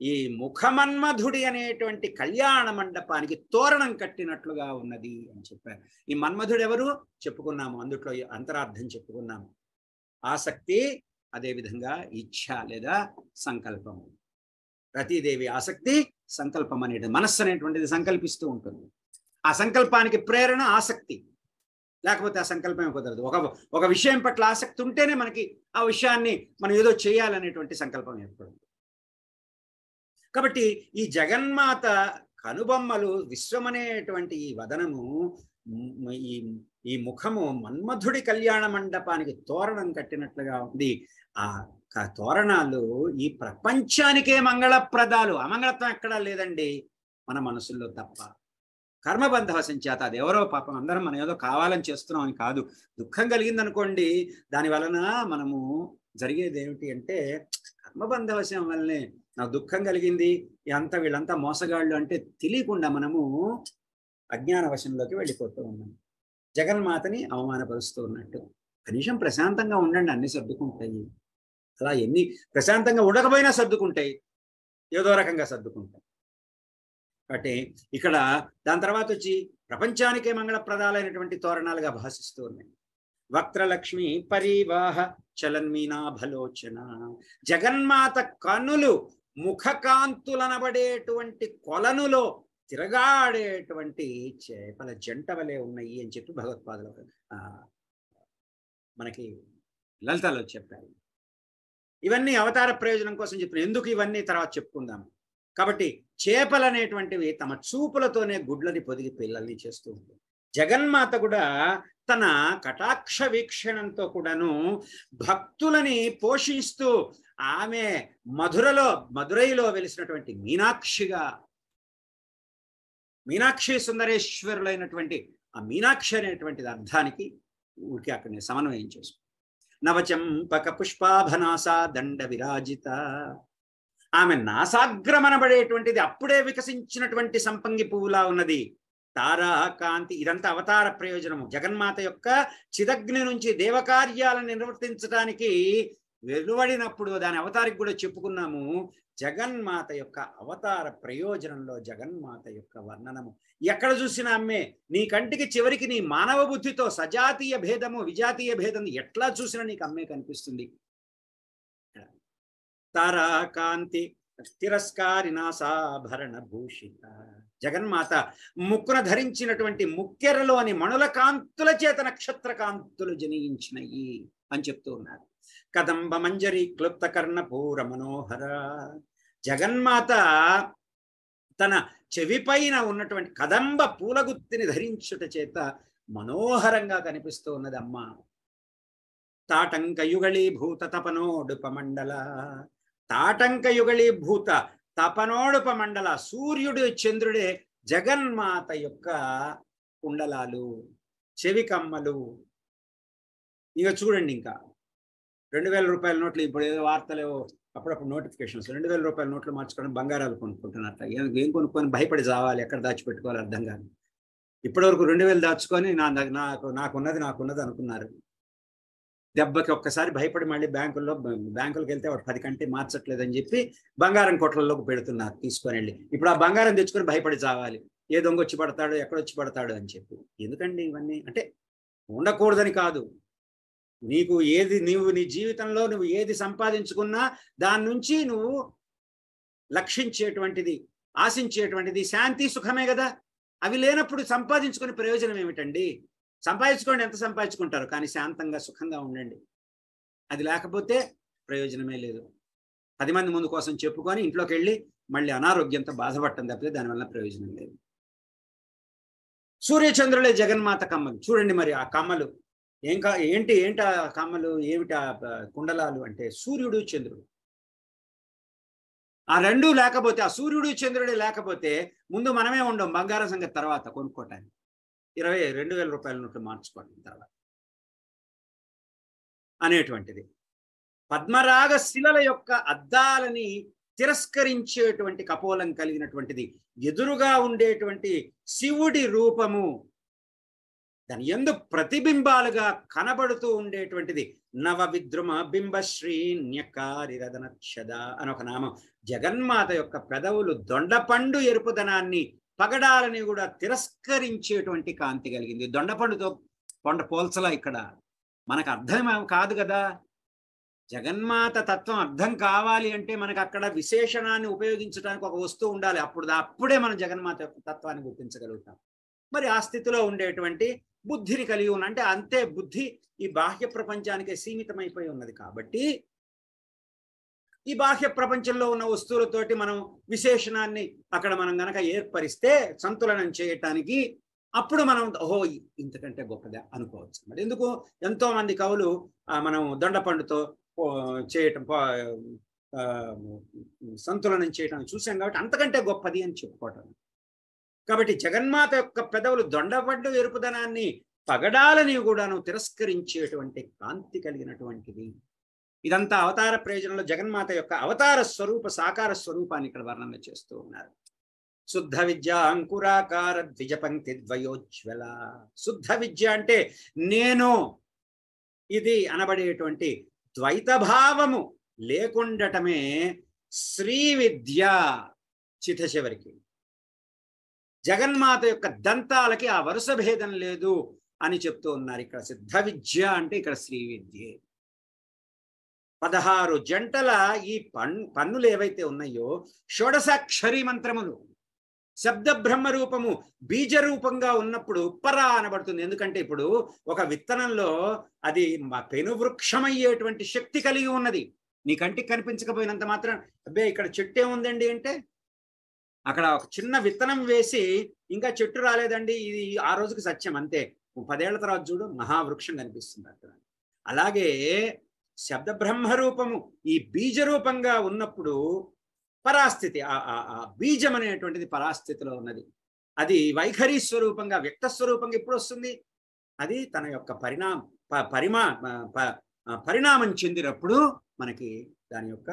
ఈ ముఖమన్మధుడి అనేటువంటి కళ్యాణ మండపానికి తోరణం కట్టినట్లుగా ఉన్నది అని చెప్పారు. ఈ మన్మధుడు ఎవరు చెప్పుకున్నాము, అందుట్లో అంతరార్థం చెప్పుకున్నాము. ఆసక్తి, అదేవిధంగా ఇచ్ఛ లేదా సంకల్పము. రతీదేవి ఆసక్తి, సంకల్పం అనేది, మనస్సు అనేటువంటిది సంకల్పిస్తూ ఉంటుంది. ఆ సంకల్పానికి ప్రేరణ ఆసక్తి, లేకపోతే ఆ సంకల్పమే కుదరదు. ఒక విషయం పట్ల ఆసక్తి ఉంటేనే మనకి ఆ విషయాన్ని మనం ఏదో చేయాలనేటువంటి సంకల్పం ఏర్పడుతుంది. కాబట్టి ఈ జగన్మాత కనుబొమ్మలు, విశ్వమనేటువంటి ఈ వదనము, ఈ ముఖము మన్మధుడి కళ్యాణ మండపానికి తోరణం కట్టినట్లుగా ఉంది. ఆ తోరణాలు ఈ ప్రపంచానికే మంగళప్రదాలు. అమంగళత్వం ఎక్కడా లేదండి, మన మనసుల్లో తప్ప. కర్మబంధవశం చేత, అది ఎవరో పాపం అందరం మనం ఏదో కావాలని చేస్తున్నాం అని కాదు. దుఃఖం కలిగిందనుకోండి, దాని వలన మనము జరిగేది ఏమిటి అంటే, కర్మబంధవశం వల్లనే నాకు దుఃఖం కలిగింది, వీళ్ళంతా మోసగాళ్ళు అంటే తెలియకుండా మనము అజ్ఞాన వశంలోకి వెళ్ళిపోతూ ఉన్నాం. జగన్మాతని అవమానపరుస్తూ ఉన్నట్టు. కనీసం ప్రశాంతంగా ఉండండి, అన్ని సర్దుకుంటాయి. అలా ఎన్ని ప్రశాంతంగా ఉండకపోయినా సర్దుకుంటాయి, ఏదో రకంగా సర్దుకుంటాయి. కాబట్టి ఇక్కడ దాని తర్వాత వచ్చి ప్రపంచానికే మంగళప్రదాలైనటువంటి తోరణాలుగా భాషిస్తూ ఉన్నాయి. వక్రలక్ష్మి పరివాహ చలన్మీనాభలోచన. జగన్మాత కనులు ముఖకాంతులనబడేటువంటి కొలనులో తిరగాడేటువంటి చేపల జంట వలె ఉన్నాయి అని చెప్పి భగవత్పాదులు మనకి లలితలో చెప్పారు. ఇవన్నీ అవతార ప్రయోజనం కోసం చెప్పిన. ఎందుకు ఇవన్నీ తర్వాత చెప్పుకుందాం. కాబట్టి చేపలు అనేటువంటివి తమ చూపులతోనే గుడ్లని పొదిగి పిల్లల్ని చేస్తూ ఉంటుంది. జగన్మాత కూడా తన కటాక్ష వీక్షణంతో కూడాను భక్తులని పోషిస్తూ ఆమె మధురైలో వెలిసినటువంటి మీనాక్షి సుందరేశ్వరులైనటువంటి ఆ మీనాక్షి అనేటువంటిది అర్థానికి ఊరికి అక్కడనే సమన్వయం చేసుకుంది. నవచంపక పుష్పాభనాస దండ విరాజిత. ఆమె నాసాగ్రమనబడేటువంటిది అప్పుడే వికసించినటువంటి సంపంగి పువ్వులా ఉన్నది. తారా కాంతి. ఇదంతా అవతార ప్రయోజనము. జగన్మాత యొక్క చిదగ్ని నుంచి దేవకార్యాలను నిర్వర్తించడానికి వెలువడినప్పుడు దాని అవతారికి కూడా చెప్పుకున్నాము. జగన్మాత యొక్క అవతార ప్రయోజనంలో జగన్మాత యొక్క వర్ణనము ఎక్కడ చూసినా అమ్మే. నీ కంటికి చివరికి నీ మానవ బుద్ధితో సజాతీయ భేదము విజాతీయ భేదం ఎట్లా చూసినా నీకు అమ్మే కనిపిస్తుంది. తారాకాంతి తిరస్కారినాసాభరణ భూషిత. జగన్మాత ముక్కున ధరించినటువంటి ముక్కెరలోని మణుల కాంతుల చేత నక్షత్ర కాంతులు జనించినయి అని చెప్తూ ఉన్నారు. కదంబ మంజరి క్లుప్త కర్ణపూర మనోహర. జగన్మాత తన చెవిపైన ఉన్నటువంటి కదంబ పూలగుత్తిని ధరించుట చేత మనోహరంగా కనిపిస్తూ ఉన్నది అమ్మ. తాటంక యుగళీభూత తపనోడుపమండల. తాటంక యుగళీభూత తపనోడుపమండల. సూర్యుడు చంద్రుడే జగన్మాత యొక్క కుండలాలు, చెవి కమ్మలు. ఇక చూడండి, ఇంకా 2000 రూపాయల నోట్లు, ఇప్పుడు ఏదో వార్తలు అప్పుడప్పుడు నోటిఫికేషన్స్ 2000 రూపాయల నోట్లు మార్చుకోవడం, బంగారాలు కొనుక్కుంటున్నట్ట. ఏం కొనుక్కొని భయపడి చావాలి, ఎక్కడ దాచిపెట్టుకోవాలి అర్థం కాదు. ఇప్పటివరకు 2000 దాచుకొని నాకున్నది అనుకున్నారు. దెబ్బకి ఒక్కసారి భయపడి మళ్ళీ బ్యాంకులకు వెళ్తే వాడు 10 కంటే మార్చట్లేదని చెప్పి బంగారం కొట్లలోకి పెడుతున్నారు తీసుకొని వెళ్ళి. ఇప్పుడు ఆ బంగారం తెచ్చుకొని భయపడి చావాలి, ఏ దొంగ వచ్చి పడతాడు, ఎక్కడొచ్చి పడతాడు అని చెప్పి. ఎందుకండి ఇవన్నీ? అంటే ఉండకూడదని కాదు. నీవు నీ జీవితంలో నువ్వు ఏది సంపాదించుకున్నా దాని నుంచి నువ్వు లక్షించేటువంటిది, ఆశించేటువంటిది శాంతి సుఖమే కదా. అవి లేనప్పుడు సంపాదించుకునే ప్రయోజనం ఏమిటండి? సంపాదించుకోండి, ఎంత సంపాదించుకుంటారు, కానీ శాంతంగా సుఖంగా ఉండండి. అది లేకపోతే ప్రయోజనమే లేదు. 10 మంది ముందు కోసం చెప్పుకొని ఇంట్లోకి వెళ్ళి మళ్ళీ అనారోగ్యంతో బాధపడటం తప్పితే దానివల్ల ప్రయోజనం లేదు. సూర్యచంద్రులే జగన్మాత కమ్మలు. చూడండి మరి ఆ కమ్మలు ఏంటి ఆ కమ్మలు ఏమిటి? ఆ కుండలాలు అంటే సూర్యుడు చంద్రుడు. ఆ రెండూ లేకపోతే, ఆ సూర్యుడు చంద్రుడే లేకపోతే ముందు మనమే ఉండం, బంగారం సంగతి తర్వాత కొనుక్కోటానికి. 2000 రూపాయల నోట్లు మార్చుకోవడం తర్వాత అనేటువంటిది. పద్మరాగ శిలల యొక్క అద్దాలని తిరస్కరించేటువంటి కపోలం కలిగినటువంటిది. ఎదురుగా ఉండేటువంటి శివుడి రూపము దాని యందు ప్రతిబింబాలుగా కనబడుతూ ఉండేటువంటిది. నవ విద్రుమ బింబశ్రీ న్యకారిరదనక్షద అని ఒక నామం. జగన్మాత యొక్క పెదవులు దొండపండు ఎరుపుదనాన్ని, పగడాలని కూడా తిరస్కరించేటువంటి కాంతి కలిగింది. దొండపండుతో పోల్చలా ఇక్కడ మనకు అర్థం కాదు కదా. జగన్మాత తత్వం అర్థం కావాలి అంటే మనకు అక్కడ విశేషణాన్ని ఉపయోగించడానికి ఒక వస్తువు ఉండాలి. అప్పుడే మనం జగన్మాత యొక్క తత్వాన్ని గుర్తించగలుగుతాం. మరి ఆ స్థితిలో ఉండేటువంటి బుద్ధిని కలిగి ఉన్న, అంటే అంతే బుద్ధి ఈ బాహ్య ప్రపంచానికే సీమితమైపోయి ఉన్నది. కాబట్టి ఈ బాహ్య ప్రపంచంలో ఉన్న వస్తువులతోటి మనం విశేషణాన్ని అక్కడ మనం గనక ఏర్పరిస్తే సంతులనం చేయటానికి, అప్పుడు మనం ఓహో ఇంతకంటే గొప్పదా అనుకోవచ్చు. మరి ఎందుకు ఎంతో మంది కవులు మనం దొండపండుతో చేయటం, సంతులనం చేయటం చూసాం కాబట్టి అంతకంటే గొప్పది అని చెప్పుకోవటం. కాబట్టి జగన్మాత యొక్క పెదవులు దొండపండు ఎరుపుదనాన్ని, పగడాలని కూడాను తిరస్కరించేటువంటి కాంతి కలిగినటువంటిది. ఇదంతా అవతార ప్రయోజనంలో జగన్మాత యొక్క అవతార స్వరూప సాకార స్వరూపాన్ని ఇక్కడ వర్ణన చేస్తూ ఉన్నారు. శుద్ధ విద్య అంకురాకార ద్విజ పంక్తి ద్వయోజ్వల. శుద్ధ విద్య అంటే నేను ఇది అనబడేటువంటి ద్వైత భావము లేకుండటమే శ్రీ విద్య. చిట్ట చివరికి జగన్మాత యొక్క దంతాలకి ఆ వరుస భేదం లేదు అని చెప్తూ ఉన్నారు. ఇక్కడ సిద్ధ విద్య అంటే ఇక్కడ శ్రీ విద్య. 16 జంటల ఈ పన్నులు ఏవైతే ఉన్నాయో షోడశాక్షరీ మంత్రములు, శబ్ద బ్రహ్మ రూపము బీజ రూపంగా ఉన్నప్పుడు పరా అనబడుతుంది. ఎందుకంటే ఇప్పుడు ఒక విత్తనంలో అది పెనువృక్షమయ్యేటువంటి శక్తి కలిగి ఉన్నది. నీ కంటికి కనిపించకపోయినంత మాత్రం అబ్బే ఇక్కడ చెట్టు ఏముందండి అంటే, అక్కడ ఒక చిన్న విత్తనం వేసి ఇంకా చెట్టు రాలేదండి, ఇది ఆ రోజుకి సత్యం అంతే. 10 ఏళ్ల తర్వాత చూడు మహావృక్షం కనిపిస్తుంది అక్కడ. అలాగే శబ్ద బ్రహ్మ రూపము ఈ బీజ రూపంగా ఉన్నప్పుడు పరాస్థితి, ఆ బీజం అనేటువంటిది పరాస్థితిలో ఉన్నది. అది వైఖరి స్వరూపంగా వ్యక్త స్వరూపంగా ఎప్పుడు వస్తుంది? అది తన యొక్క పరిణామం చెందినప్పుడు మనకి దాని యొక్క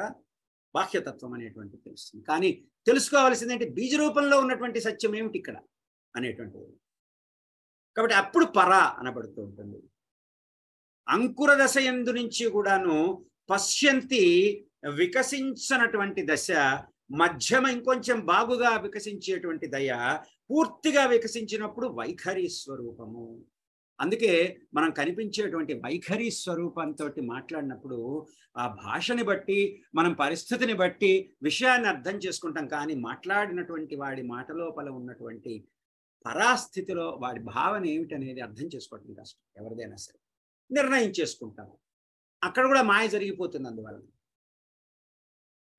బాహ్యతత్వం అనేటువంటిది తెలుస్తుంది. కానీ తెలుసుకోవాల్సింది ఏంటి? బీజ రూపంలో ఉన్నటువంటి సత్యం ఏమిటి ఇక్కడ అనేటువంటిది. కాబట్టి అప్పుడు పరా అనబడుతూ ఉంటుంది. అంకుర దశ యందు నుంచి కూడాను పశ్యంతి వికసించనటువంటి దశ, మధ్యమ ఇంకొంచెం బాగుగా వికసించేటువంటి దయ, పూర్తిగా వికసించినప్పుడు వైఖరి స్వరూపము. అందుకే మనం కనిపించేటువంటి వైఖరి స్వరూపంతో మాట్లాడినప్పుడు ఆ భాషని బట్టి మనం పరిస్థితిని బట్టి విషయాన్ని అర్థం చేసుకుంటాం, కానీ మాట్లాడినటువంటి వాడి మాట లోపల ఉన్నటువంటి పరాస్థితిలో వాడి భావన ఏమిటనేది అర్థం చేసుకోవటం కష్టం. ఎవరిదైనా సరే నిర్ణయం చేసుకుంటాం, అక్కడ కూడా మాయ జరిగిపోతుంది. అందువల్ల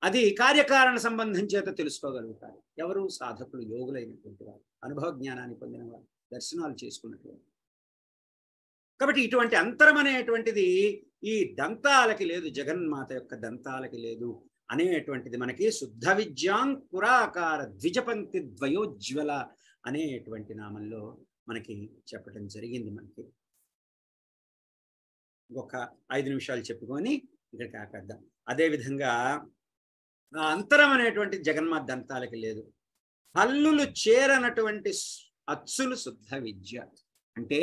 అది కార్యకారణ సంబంధం చేత తెలుసుకోగలుగుతారు. ఎవరు? సాధకులు, యోగులైనటువంటి వారు, అనుభవ జ్ఞానాన్ని పొందిన వారు, దర్శనాలు చేసుకున్నటువంటి. కాబట్టి ఇటువంటి అంతరం అనేటువంటిది ఈ దంతాలకి లేదు, జగన్మాత యొక్క దంతాలకి లేదు అనేటువంటిది మనకి శుద్ధ విద్యాంకురాకార ద్విజపంక్తి ద్వయోజ్వల అనేటువంటి నామంలో మనకి చెప్పడం జరిగింది. మనకి ఒక 5 నిమిషాలు చెప్పుకొని ఇక్కడ కాకద్దాం. అదేవిధంగా ఆ అంతరం అనేటువంటి జగన్మాత దంతాలకి లేదు. హల్లులు చేరనటువంటి అచ్చులు శుద్ధ విద్య అంటే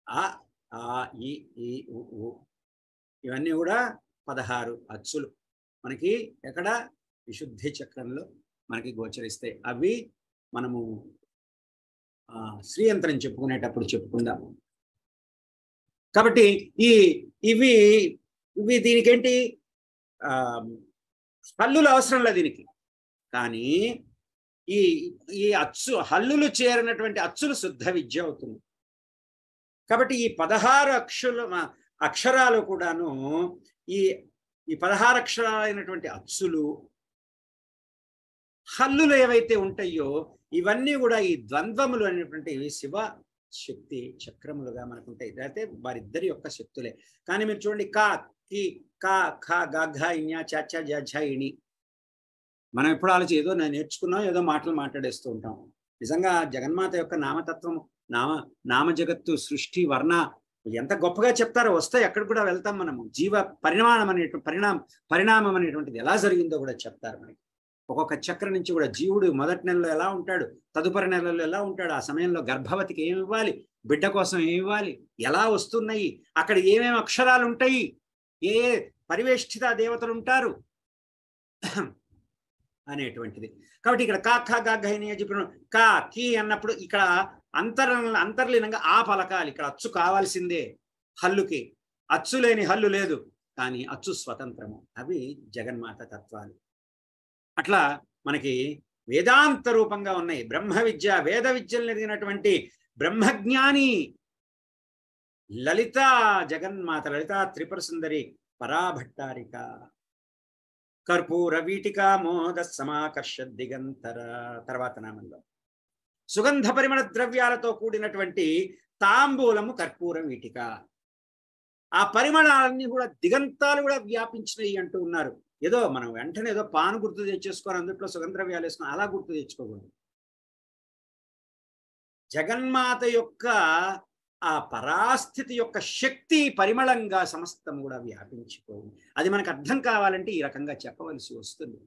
ఆ ఈ ఇవన్నీ కూడా 16 అచ్చులు మనకి ఎక్కడ విశుద్ధి చక్రంలో మనకి గోచరిస్తాయి. అవి మనము శ్రీయంత్రం చెప్పుకునేటప్పుడు చెప్పుకుందాము. కాబట్టి ఇవి దీనికేంటి హల్లులు అవసరం లేదు దీనికి, కానీ ఈ అచ్చు హల్లులు చేరినటువంటి అచ్చులు శుద్ధ విద్య అవుతుంది. కాబట్టి ఈ 16 అక్షరాలు కూడాను ఈ 16 అక్షరాలైనటువంటి అచ్చులు హల్లులు ఏవైతే ఉంటాయో ఇవన్నీ కూడా ఈ ద్వంద్వములు అనేటువంటి శివ శక్తి చక్రములుగా మనకు ఉంటాయి. అయితే వారిద్దరి యొక్క శక్తులే. కానీ మీరు చూడండి, కా కి కా ఖ గ ఘ ఇణ్య చ ఛ జ ఝ ఇణి మనం ఎప్పుడు ఆలోచి ఏదో నేర్చుకున్నాం, ఏదో మాటలు మాట్లాడేస్తూ ఉంటాం. నిజంగా జగన్మాత యొక్క నామతత్వం, నామ జగత్తు, సృష్టి, వర్ణ ఎంత గొప్పగా చెప్తారో వస్తాయి. అక్కడ కూడా వెళ్తాం మనము. జీవ పరిణామం అనేటువంటిది ఎలా జరిగిందో కూడా చెప్తారు మనకి. ఒక్కొక్క చక్రం నుంచి కూడా జీవుడు మొదటి నెలలో ఎలా ఉంటాడు, తదుపరి నెలలో ఎలా ఉంటాడు, ఆ సమయంలో గర్భవతికి ఏమి ఇవ్వాలి, బిడ్డ కోసం ఏమి ఇవ్వాలి, ఎలా వస్తున్నాయి, అక్కడ ఏమేమి అక్షరాలు ఉంటాయి, ఏ పరివేష్టిత దేవతలు ఉంటారు అనేటువంటిది. కాబట్టి ఇక్కడ కా ఖ గ ఘ ఇణి చెప్పిన కా కి అన్నప్పుడు ఇక్కడ అంతర్లీనంగా ఆ పలకాలి. ఇక్కడ అచ్చు కావాల్సిందే హల్లుకి. అచ్చు లేని హల్లు లేదు, కానీ అచ్చు స్వతంత్రము. అవి జగన్మాత తత్వాలు. అట్లా మనకి వేదాంత రూపంగా ఉన్నాయి. బ్రహ్మ విద్య, వేద విద్యలు ఎదిగినటువంటి బ్రహ్మజ్ఞాని లలిత జగన్మాత, లలితా త్రిపుర సుందరి పరాభట్టారిక, కర్పూర వీటిక మోద సమాకర్ష దిగంతర. తర్వాత నామంలో సుగంధ పరిమళ ద్రవ్యాలతో కూడినటువంటి తాంబూలము కర్పూర వీటిక. ఆ పరిమళాలన్నీ కూడా దిగంతాలు కూడా వ్యాపించినాయి అంటూ ఉన్నారు. ఏదో మనం వెంటనే ఏదో పాను గుర్తు తెచ్చేసుకొని అందుట్లో సుగంధద్రవ్యాలు వేసుకొని అలా గుర్తు తెచ్చుకోకూడదు. జగన్మాత యొక్క ఆ పరాస్థితి యొక్క శక్తి పరిమళంగా సమస్తం కూడా వ్యాపించిపోయింది. అది మనకు అర్థం కావాలంటే ఈ రకంగా చెప్పవలసి వస్తుంది.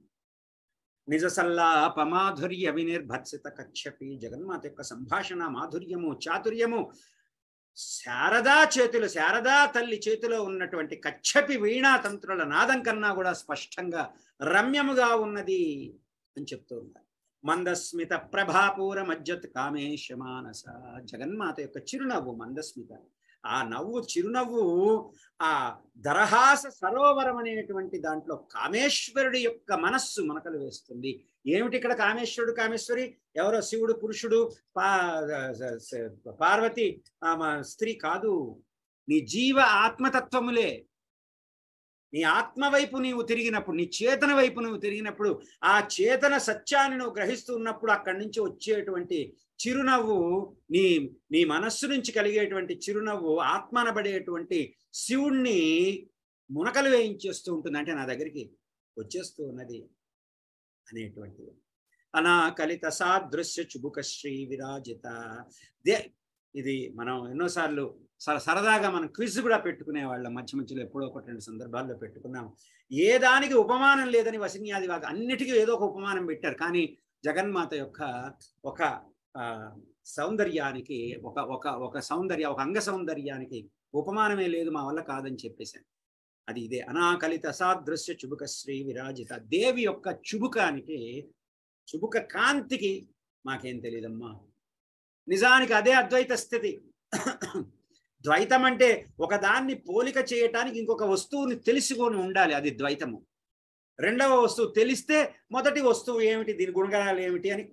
నిజ సల్లాప మాధుర్య వినిర్భత్సిత కచ్చపి. జగన్మాత యొక్క సంభాషణ మాధుర్యము, చాతుర్యము శారదా తల్లి చేతిలో ఉన్నటువంటి కచ్చపి వీణా తంత్రుల నాదం కన్నా కూడా స్పష్టంగా రమ్యముగా ఉన్నది అని చెప్తూ ఉన్నారు. మందస్మిత ప్రభాపూర మజ్జత్ కామేశ మానస. జగన్మాత యొక్క చిరునవ్వు మందస్మిత, ఆ నవ్వు చిరునవ్వు ఆ దరహాస సరోవరం అనేటువంటి దాంట్లో కామేశ్వరుడి యొక్క మనస్సు మనకలు వేస్తుంది. ఏమిటి ఇక్కడ కామేశ్వరుడు కామేశ్వరి? ఎవరో శివుడు పురుషుడు, పార్వతి స్త్రీ కాదు. నీ జీవ ఆత్మతత్వములే. నీ ఆత్మ వైపు నీవు తిరిగినప్పుడు, నీ చేతన వైపు నువ్వు తిరిగినప్పుడు, ఆ చేతన సత్యాన్ని నువ్వు గ్రహిస్తూ ఉన్నప్పుడు అక్కడి నుంచి వచ్చేటువంటి చిరునవ్వు, నీ మనస్సు నుంచి కలిగేటువంటి చిరునవ్వు ఆత్మనబడేటువంటి శివుణ్ణి మునకలు వేయించేస్తూ ఉంటుంది. అంటే నా దగ్గరికి వచ్చేస్తూ ఉన్నది అనేటువంటిది. అనాకలిత సాదృశ్య చుబుక శ్రీ విరాజిత. ఇది మనం ఎన్నోసార్లు సరదాగా మనం క్విజ్ కూడా పెట్టుకునే వాళ్ళం. మధ్య మధ్యలో ఎప్పుడో 1-2 సందర్భాల్లో పెట్టుకున్నాం. ఏ దానికి ఉపమానం లేదని వసిన్యాది వాగా అన్నిటికీ ఏదో ఒక ఉపమానం పెట్టారు. కానీ జగన్మాత యొక్క ఒక సౌందర్యానికి ఒక అంగ సౌందర్యానికి ఉపమానమే లేదు, మా వల్ల కాదని చెప్పేశాను. అది ఇదే అనాకలిత సాదృశ్య చుబుక శ్రీ విరాజిత దేవి యొక్క చుబుకానికి, చుబుక కాంతికి మాకేం తెలియదమ్మా. నిజానికి అదే అద్వైత స్థితి. ద్వైతం అంటే ఒకదాన్ని పోలిక చేయటానికి ఇంకొక వస్తువుని తెలుసుకొని ఉండాలి, అది ద్వైతము. రెండవ వస్తువు తెలిస్తే మొదటి వస్తువు ఏమిటి, దీని గుణగణాలు ఏమిటి అని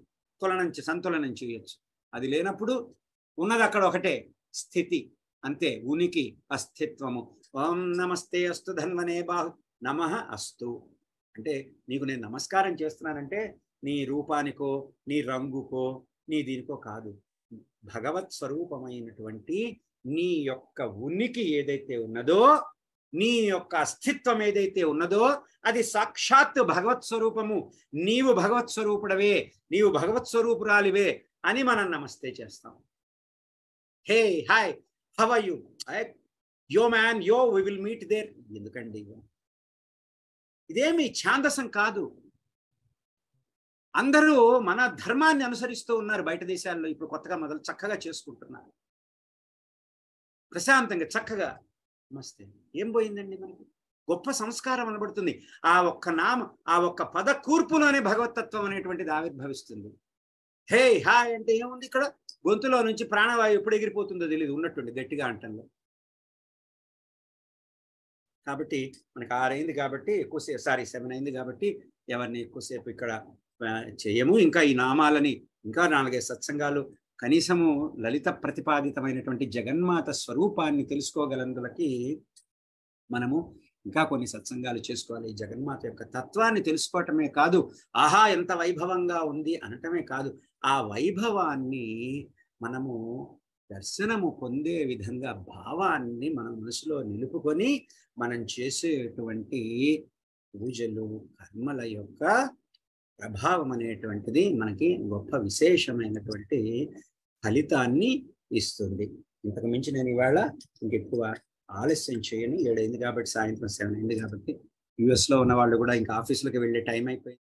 సంతులనం చేయొచ్చు. అది లేనప్పుడు ఉన్నది అక్కడ ఒకటే స్థితి, అంతే, ఉనికి, అస్తిత్వము. ఓం నమస్తే అస్తు ధన్వనే బాహు నమః అస్తు అంటే నీకు నేను నమస్కారం చేస్తున్నానంటే నీ రూపానికో నీ రంగుకో నీ దీనికో కాదు, భగవత్ స్వరూపమైనటువంటి నీ యొక్క ఉనికి ఏదైతే ఉన్నదో, నీ యొక్క అస్తిత్వం ఏదైతే ఉన్నదో అది సాక్షాత్ భగవత్ స్వరూపము. నీవు భగవత్ స్వరూపుడవే, నీవు భగవత్ స్వరూపురాలివే అని మనం నమస్తే చేస్తాం. Hey hi how are you, yo man yo, we will meet there. ఎందుకండి ఇదేమి ఛాందసం కాదు. అందరూ మన ధర్మాన్ని అనుసరిస్తూ ఉన్నారు. బయట దేశాల్లో ఇప్పుడు కొత్తగా మొదలు చక్కగా చేసుకుంటున్నారు, ప్రశాంతంగా చక్కగా. నమస్తే ఏం పోయిందండి మనకి? గొప్ప సంస్కారం అనబడుతుంది. ఆ ఒక్క పద కూర్పులోనే భగవతత్వం అనేటువంటిది ఆవిర్భవిస్తుంది. హే హాయ్ అంటే ఏముంది, ఇక్కడ గొంతులో నుంచి ప్రాణవాయువు ఎప్పుడు ఎగిరిపోతుందో తెలియదు, ఉన్నట్టుండి గట్టిగా అంటంలో. కాబట్టి మనకు 6 అయింది కాబట్టి ఎక్కువసేపు, 7 అయింది కాబట్టి ఎవరిని ఎక్కువసేపు ఇక్కడ చేయము. ఇంకా ఈ నామాలని ఇంకా 4-5 సత్సంగాలు కనీసము లలిత ప్రతిపాదితమైనటువంటి జగన్మాత స్వరూపాన్ని తెలుసుకోగలందులకి మనము ఇంకా కొన్ని సత్సంగాలు చేసుకోవాలి. ఈ జగన్మాత యొక్క తత్వాన్ని తెలుసుకోవటమే కాదు, ఆహా ఎంత వైభవంగా ఉంది అనటమే కాదు, ఆ వైభవాన్ని మనము దర్శనము పొందే విధంగా భావాన్ని మన మనసులో నిలుపుకొని మనం చేసేటువంటి పూజలు కర్మల యొక్క ప్రభావం అనేటువంటిది మనకి గొప్ప విశేషమైనటువంటి ఫలితాన్ని ఇస్తుంది. ఇంతకు మించి నేను ఇవాళ ఇంకెక్కువ ఆలస్యం చేయను. 7 అయింది కాబట్టి, సాయంత్రం 7 అయింది కాబట్టి, US లో ఉన్న వాళ్ళు కూడా ఇంకా ఆఫీసులకు వెళ్ళే టైం అయిపోయింది.